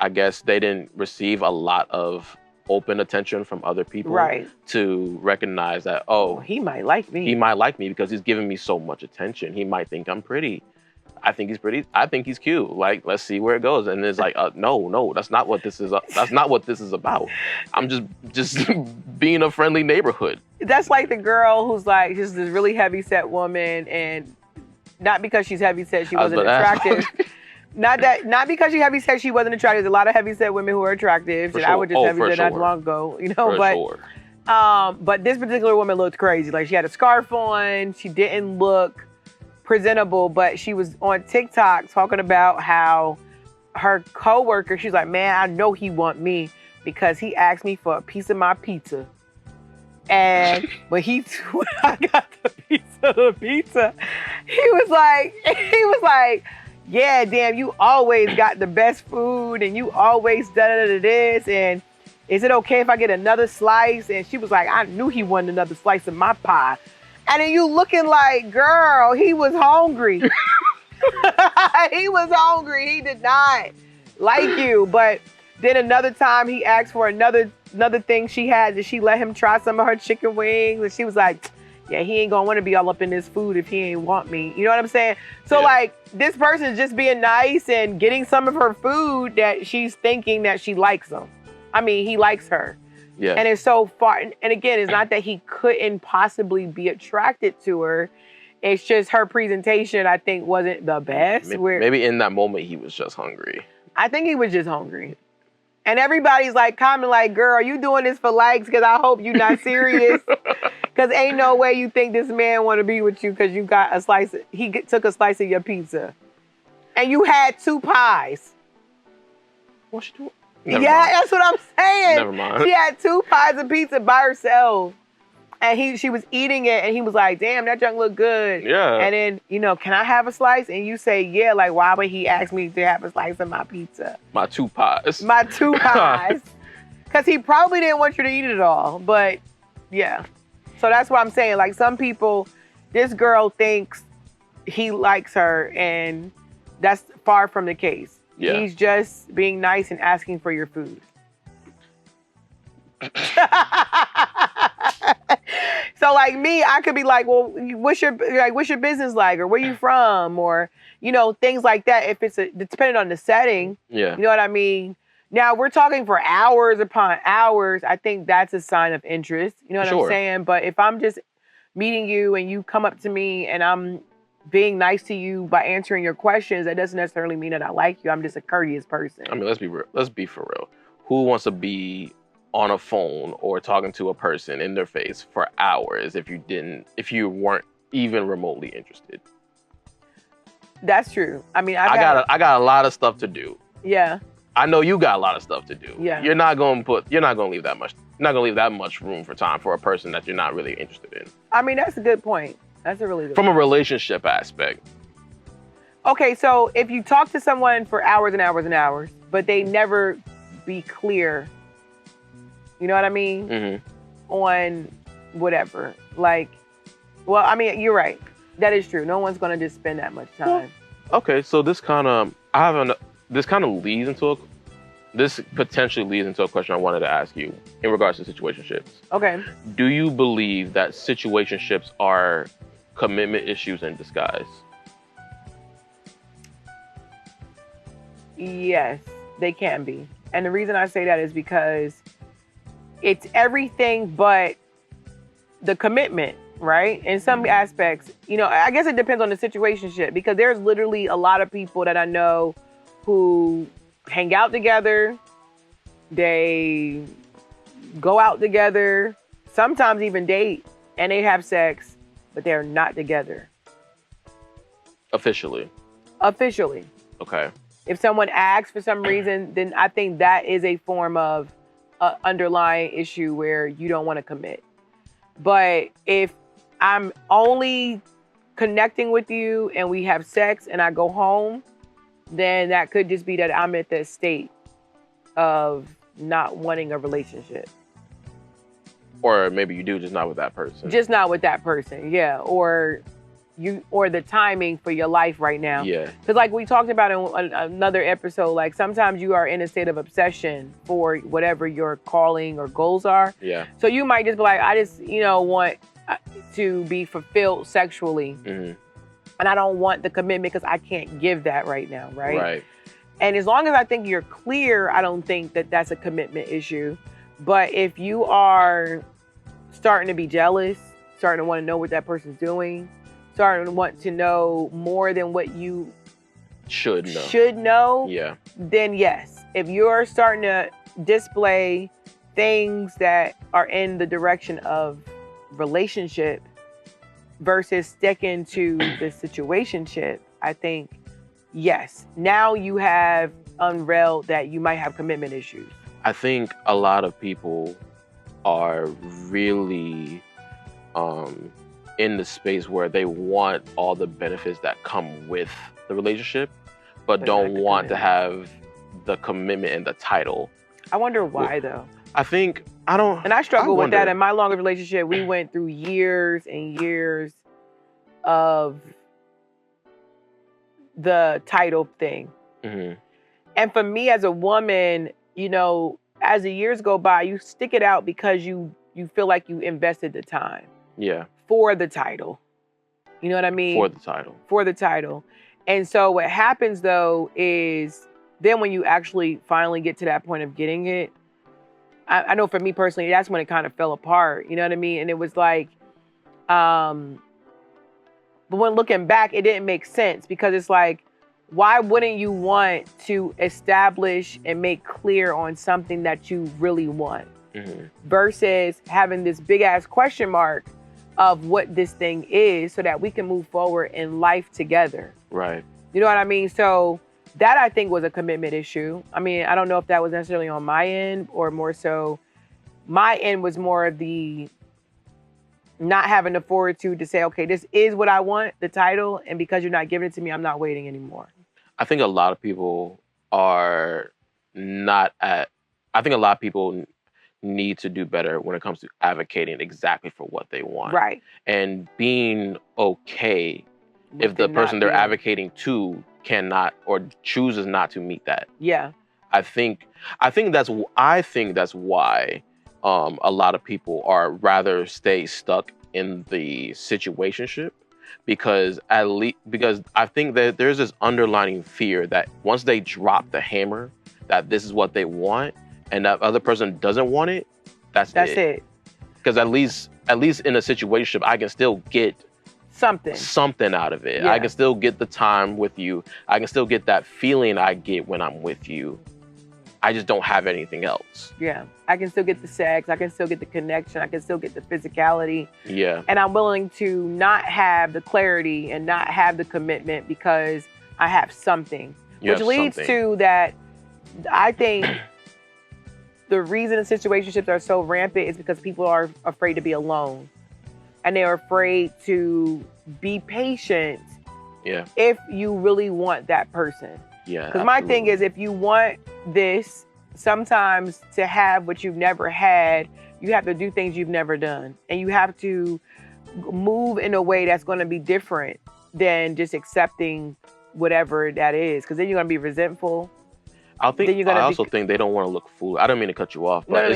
guess they didn't receive a lot of open attention from other people, right, to recognize that, oh, he might like me. He might like me because he's giving me so much attention. He might think I'm pretty. I think he's pretty. I think he's cute. Like, let's see where it goes. And it's like, no, that's not what this is. That's not what this is about. I'm just being a friendly neighborhood. That's like the girl who's like just this really heavy set woman, and not because she's heavy set she wasn't attractive. Not because she's heavy set she wasn't attractive. There's a lot of heavy set women who are attractive. For and sure. I was just heavy set not too long ago, but this particular woman looked crazy. Like, she had a scarf on. She didn't look presentable, but she was on TikTok talking about how her coworker, she's like, man, I know he want me because he asked me for a piece of my pizza. And when I got the pizza, he was like, yeah, damn, you always got the best food and you always done this. And is it okay if I get another slice? And she was like, I knew he wanted another slice of my pie. And then you looking like, girl, he was hungry. He was hungry. He did not like you. But then another time he asked for another thing she had. Did she let him try some of her chicken wings? And she was like, yeah, he ain't gonna want to be all up in this food if he ain't want me. You know what I'm saying? So like, this person's just being nice and getting some of her food that she's thinking that she likes him. I mean, he likes her. Yeah. And it's so far. And again, it's not that he couldn't possibly be attracted to her. It's just her presentation, I think, wasn't the best. Maybe in that moment, he was just hungry. I think he was just hungry. And everybody's like, commenting like, girl, you doing this for likes because I hope you're not serious. Because ain't no way you think this man want to be with you because you got a slice. Took a slice of your pizza. And you had 2 pies. What's she doing? Never mind. That's what I'm saying. Never mind. She had 2 pies of pizza by herself. And she was eating it, and he was like, damn, that junk look good. Yeah. And then, can I have a slice? And you say, yeah, like, why would he ask me to have a slice of my pizza? My 2 pies. My 2 pies. Because he probably didn't want you to eat it all. But, yeah. So that's what I'm saying. Like, some people, this girl thinks he likes her, and that's far from the case. Yeah. He's just being nice and asking for your food. So like me, I could be like, well, what's your business like, or where you from, or things like that. If it's depending on the setting, yeah, you know what I mean. Now we're talking for hours upon hours. I think that's a sign of interest. You know what I'm saying? But if I'm just meeting you and you come up to me and I'm being nice to you by answering your questions, that doesn't necessarily mean that I like you. I'm just a courteous person. I mean, let's be real. Let's be for real. Who wants to be on a phone or talking to a person in their face for hours if you weren't even remotely interested? That's true. I mean, I got a lot of stuff to do. Yeah. I know you got a lot of stuff to do. Yeah. You're not going to leave that much room for time for a person that you're not really interested in. I mean, that's a good point. That's a really good point. From a relationship aspect. Okay, so if you talk to someone for hours and hours and hours, but they never be clear, you know what I mean? Mm-hmm. On whatever. Like, well, I mean, you're right. That is true. No one's going to just spend that much time. Well, okay, so this potentially leads into a question I wanted to ask you in regards to situationships. Okay. Do you believe that situationships are commitment issues in disguise? Yes, they can be. And the reason I say that is because it's everything but the commitment, right? In some aspects, I guess it depends on the situationship, because there's literally a lot of people that I know who hang out together, they go out together, sometimes even date, and they have sex, but they're not together. Officially. Okay. If someone asks for some reason, then I think that is a form of underlying issue where you don't want to commit. But if I'm only connecting with you and we have sex and I go home, then that could just be that I'm at the state of not wanting a relationship. Or maybe you do, just not with that person. Just not with that person, yeah. Or the timing for your life right now. Yeah. Because like we talked about in another episode, like sometimes you are in a state of obsession for whatever your calling or goals are. Yeah. So you might just be like, I just, want to be fulfilled sexually. Mm-hmm. And I don't want the commitment because I can't give that right now, right? Right. And as long as I think you're clear, I don't think that that's a commitment issue. But if you are starting to be jealous, starting to want to know what that person's doing, starting to want to know more than what you should know, yeah, then yes. If you're starting to display things that are in the direction of relationship versus sticking to the situationship, I think, yes. Now you have unveiled that you might have commitment issues. I think a lot of people are really in the space where they want all the benefits that come with the relationship, but don't want to have the commitment and the title. I wonder why, though. I struggle with that. In my longest relationship, we went through years and years of the title thing. Mm-hmm. And for me as a woman, as the years go by, you stick it out because you feel like you invested the time. Yeah. For the title. You know what I mean? For the title. And so what happens though is then when you actually finally get to that point of getting it, I know for me personally, that's when it kind of fell apart. You know what I mean? And it was like, but when looking back, it didn't make sense because it's like, why wouldn't you want to establish and make clear on something that you really want versus having this big ass question mark of what this thing is so that we can move forward in life together. Right. You know what I mean? So that I think was a commitment issue. I mean, I don't know if that was necessarily on my end or more so my end was more of the not having the fortitude to say, okay, this is what I want, the title, and because you're not giving it to me, I'm not waiting anymore. I think a lot of people need to do better when it comes to advocating exactly for what they want. Right. And being okay if the person they're advocating to cannot or chooses not to meet that. Yeah. I think that's why a lot of people are rather stay stuck in the situationship because I think that there's this underlying fear that once they drop the hammer that this is what they want and that other person doesn't want it, that's it. Because at least in a situationship, I can still get something out of it. Yeah. I can still get the time with you. I can still get that feeling I get when I'm with you. I just don't have anything else. Yeah. I can still get the sex. I can still get the connection. I can still get the physicality. Yeah. And I'm willing to not have the clarity and not have the commitment because I have something. Which leads to that, I think the reason situationships are so rampant is because people are afraid to be alone. And they're afraid to be patient if you really want that person. Yeah. Because my thing is, if you want this, sometimes to have what you've never had, you have to do things you've never done. And you have to move in a way that's going to be different than just accepting whatever that is. Because then you're going to be resentful. I also think they don't want to look foolish. I don't mean to cut you off, but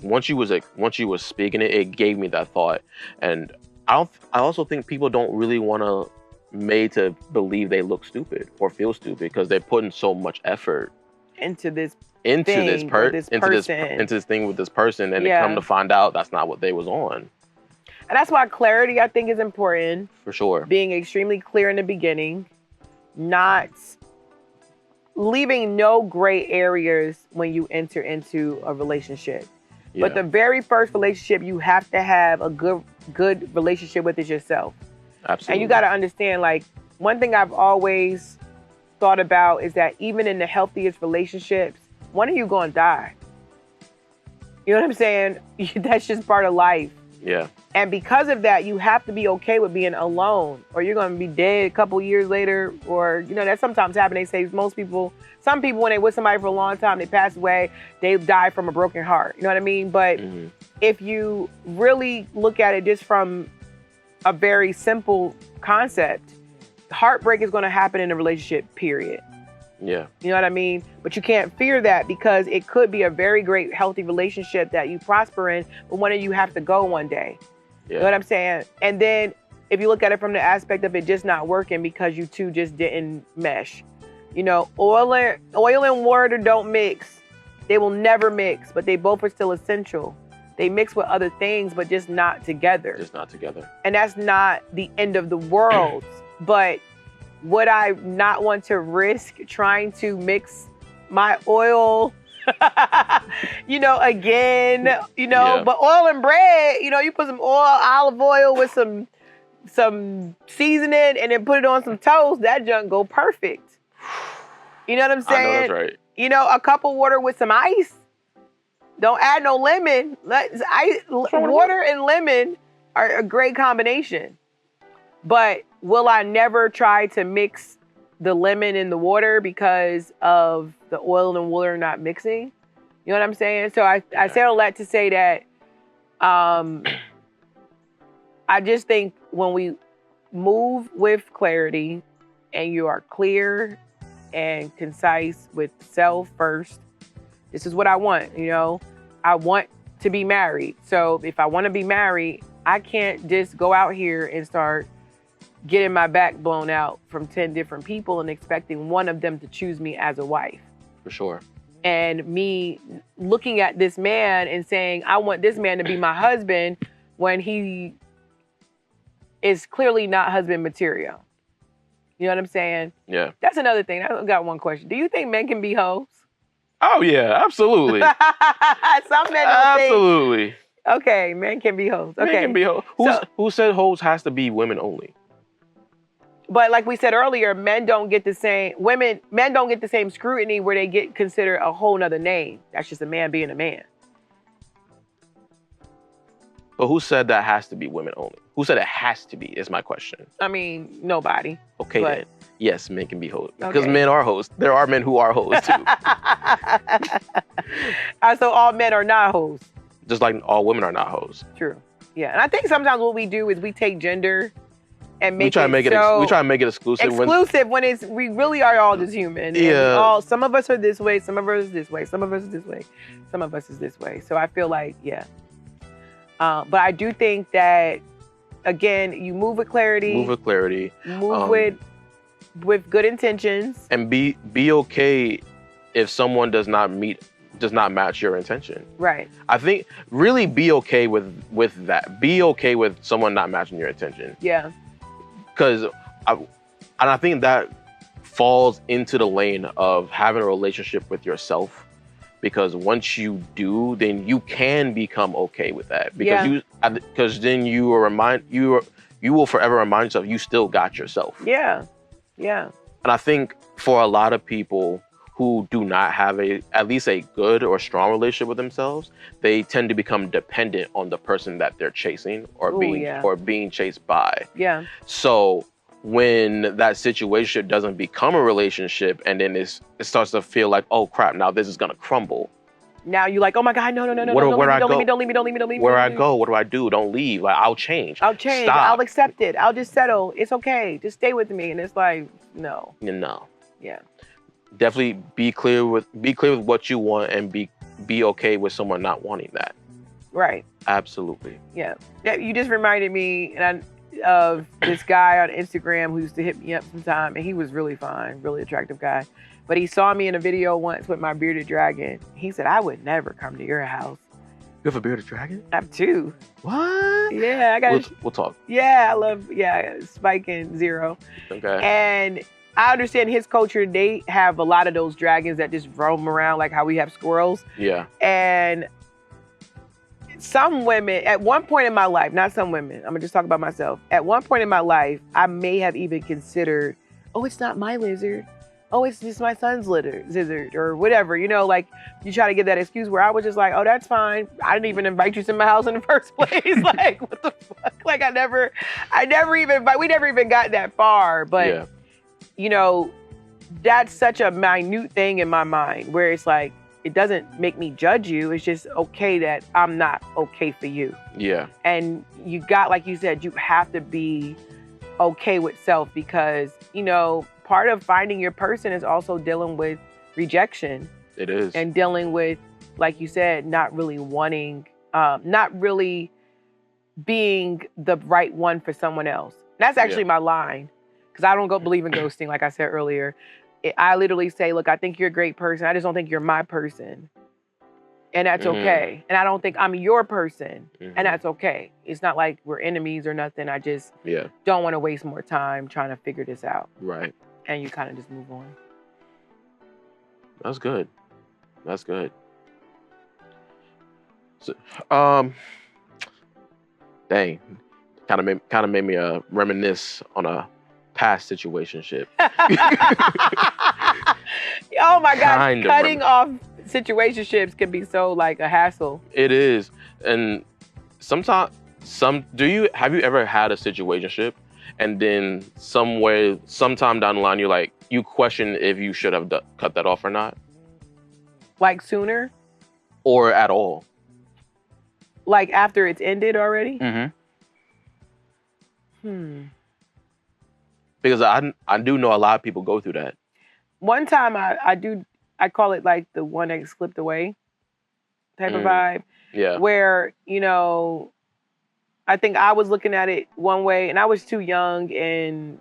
once you was speaking it gave me that thought. And I also think people don't really want to made to believe they look stupid or feel stupid because they're putting so much effort into this thing with this person, and they come to find out that's not what they was on. And that's why clarity, I think, is important. For sure. Being extremely clear in the beginning, not leaving no gray areas when you enter into a relationship. Yeah. But the very first relationship you have to have a good relationship with is yourself. Absolutely. And you got to understand, like, one thing I've always thought about is that even in the healthiest relationships, one of you gonna die. You know what I'm saying? That's just part of life. Yeah. And because of that, you have to be okay with being alone, or you're going to be dead a couple years later. Or, you know, that sometimes happens. They say some people, when they with somebody for a long time, they pass away, they die from a broken heart. You know what I mean? But if you really look at it just from a very simple concept, heartbreak is going to happen in a relationship, period. Yeah. You know what I mean? But you can't fear that, because it could be a very great, healthy relationship that you prosper in, but one of you have to go one day. Yeah. You know what I'm saying? And then if you look at it from the aspect of it just not working because you two just didn't mesh. You know, oil and water don't mix. They will never mix, but they both are still essential. They mix with other things, but just not together. Just not together. And that's not the end of the world. But would I not want to risk trying to mix my oil, you know, again, you know, yeah. But oil and bread, you know, you put some olive oil with some seasoning and then put it on some toast, that junk go perfect. You know what I'm saying? I know that's right. You know, a cup of water with some ice. Don't add no lemon. Water and lemon are a great combination. But will I never try to mix the lemon in the water because of the oil and water not mixing? You know what I'm saying? So I say all that to say that I just think when we move with clarity and you are clear and concise with self first, this is what I want, you know? I want to be married. So if I want to be married, I can't just go out here and start getting my back blown out from 10 different people and expecting one of them to choose me as a wife. For sure. And me looking at this man and saying, I want this man to be my husband when he is clearly not husband material. You know what I'm saying? Yeah. That's another thing. I got one question. Do you think men can be hoes? Oh, yeah, absolutely. Some men don't absolutely. Think. Okay, men can be hoes. Okay. Men can be hoes. Who said hoes has to be women only? But like we said earlier, men don't get the same scrutiny where they get considered a whole nother name. That's just a man being a man. But who said that has to be women only? Who said it has to be is my question. I mean, nobody. Okay, then. Yes, men can be hoes. Because men are hoes. There are men who are hoes too. So all men are not hoes. Just like all women are not hoes. True. Yeah. And I think sometimes what we do is we take gender and make we try to make it exclusive. Exclusive when we really are all just human. Yeah. Some of us are this way, some of us is this way, some of us is this way, some of us is this way. So I feel like, yeah. But I do think that, again, you move with clarity. Move with good intentions. And be okay if someone does not match your intention. Right. I think really be okay with that. Be okay with someone not matching your intention. Yeah. Because I think that falls into the lane of having a relationship with yourself. Because once you do, then you can become okay with that. Because then you will forever remind yourself you still got yourself. Yeah. Yeah. And I think for a lot of people who do not have at least a good or strong relationship with themselves, they tend to become dependent on the person that they're chasing or being chased by. Yeah. So when that situation doesn't become a relationship and then it starts to feel like, oh crap, now this is gonna crumble. Now you're like, oh my God, no, don't leave me. Where I go, what do I do? Don't leave. Like, I'll change. Stop. I'll accept it. I'll just settle. It's okay. Just stay with me. And it's like, no. No. Yeah. Definitely be clear with what you want and be okay with someone not wanting that. Right. Absolutely. Yeah. You just reminded me of this guy on Instagram who used to hit me up sometime, and he was really fine, really attractive guy. But he saw me in a video once with my bearded dragon. He said, I would never come to your house. You have a bearded dragon? I have two. What? Yeah, I got We'll talk. Yeah, I love Spike and Zero. Okay. And I understand his culture, they have a lot of those dragons that just roam around like how we have squirrels. Yeah. And some women, at one point in my life, not some women, I'm gonna just talk about myself. At one point in my life, I may have even considered, oh, it's not my lizard. Oh, it's just my son's lizard or whatever. You know, like you try to give that excuse where I was just like, oh, that's fine. I didn't even invite you to my house in the first place. Like, what the fuck? Like we never even got that far. But, you know, that's such a minute thing in my mind where it's like, it doesn't make me judge you. It's just okay that I'm not okay for you. Yeah. And you got, like you said, you have to be okay with self because, you know, part of finding your person is also dealing with rejection. It is. And dealing with, like you said, not really being the right one for someone else. That's actually my line because I don't believe in ghosting, like I said earlier. I literally say, look, I think you're a great person. I just don't think you're my person. And that's okay. And I don't think I'm your person. And that's okay. It's not like we're enemies or nothing. I just don't want to waste more time trying to figure this out. Right. And you kind of just move on. That's good. So, dang, kind of made me reminisce on a past situationship. Oh my gosh, cutting off situationships can be so like a hassle. It is, and sometimes have you ever had a situationship? And then sometime down the line, you question if you should have cut that off or not. Like sooner? Or at all. Like after it's ended already? Because I do know a lot of people go through that. One time I call it like the one that slipped away type of vibe. Yeah. Where, you know, I think I was looking at it one way and I was too young and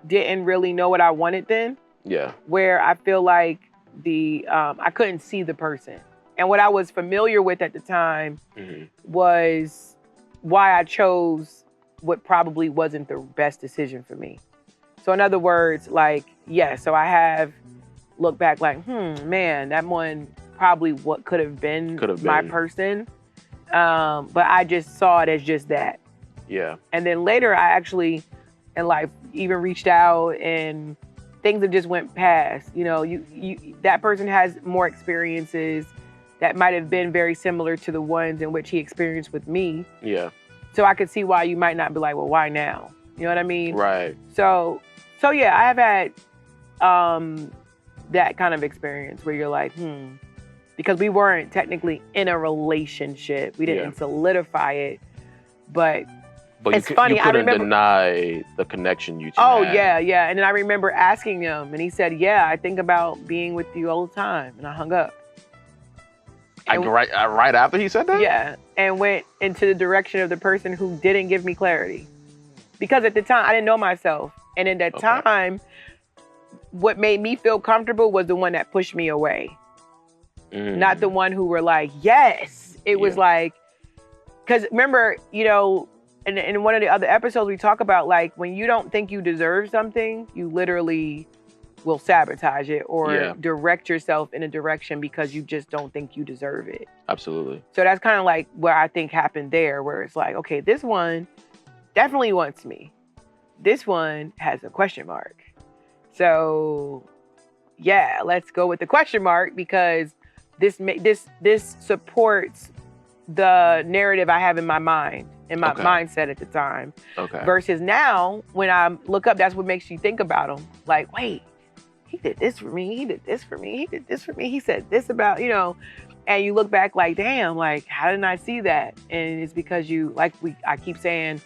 didn't really know what I wanted then. Yeah. Where I feel like I couldn't see the person. And what I was familiar with at the time was why I chose what probably wasn't the best decision for me. So in other words, like, so I have looked back like, man, that one probably what could have been my person. But I just saw it as just that. Yeah. And then later I actually in life even reached out and things have just went past. You know, you that person has more experiences that might have been very similar to the ones in which he experienced with me. Yeah. So I could see why you might not be like, well, why now? You know what I mean? Right. So yeah, I have had that kind of experience where you're like, because we weren't technically in a relationship. We didn't solidify it. But it's funny. You couldn't deny the connection you two had. Yeah. And then I remember asking him, and he said, I think about being with you all the time. And I hung up. Right after he said that? Yeah. And went into the direction of the person who didn't give me clarity. Because at the time, I didn't know myself. And in that time, what made me feel comfortable was the one that pushed me away. Not the one who were like, yes. It was like, because remember, you know, in one of the other episodes, we talk about like when you don't think you deserve something, you literally will sabotage it or direct yourself in a direction because you just don't think you deserve it. Absolutely. So that's kind of like what I think happened there, where it's like, okay, this one definitely wants me. This one has a question mark. So yeah, let's go with the question mark because this supports the narrative I have in my mind, in my mindset at the time. Okay. Versus now, when I look up, that's what makes you think about him. Like, wait, he did this for me. He did this for me. He did this for me. He said this about, you know, and you look back like, damn, like, how didn't I see that? And it's because I keep saying,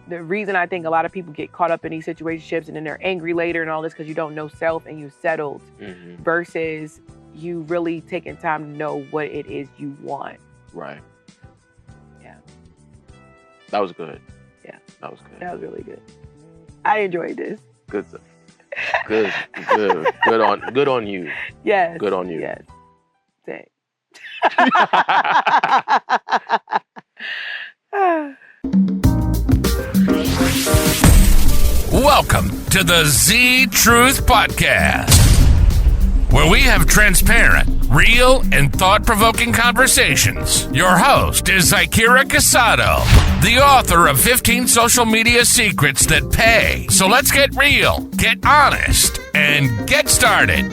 the reason I think a lot of people get caught up in these situationships and then they're angry later and all this because you don't know self and you settled versus you really taking time to know what it is you want. Right. Yeah. That was good. Yeah. That was good. That was really good. I enjoyed this. Good stuff. Good on you. Yes. Good on you. Yes. Thanks. Welcome to the ZTruth Podcast, where we have transparent, real and thought-provoking conversations. Your host is Zyykirrah Casado, the author of 15 social media secrets that pay. So let's get real, get honest, and get started.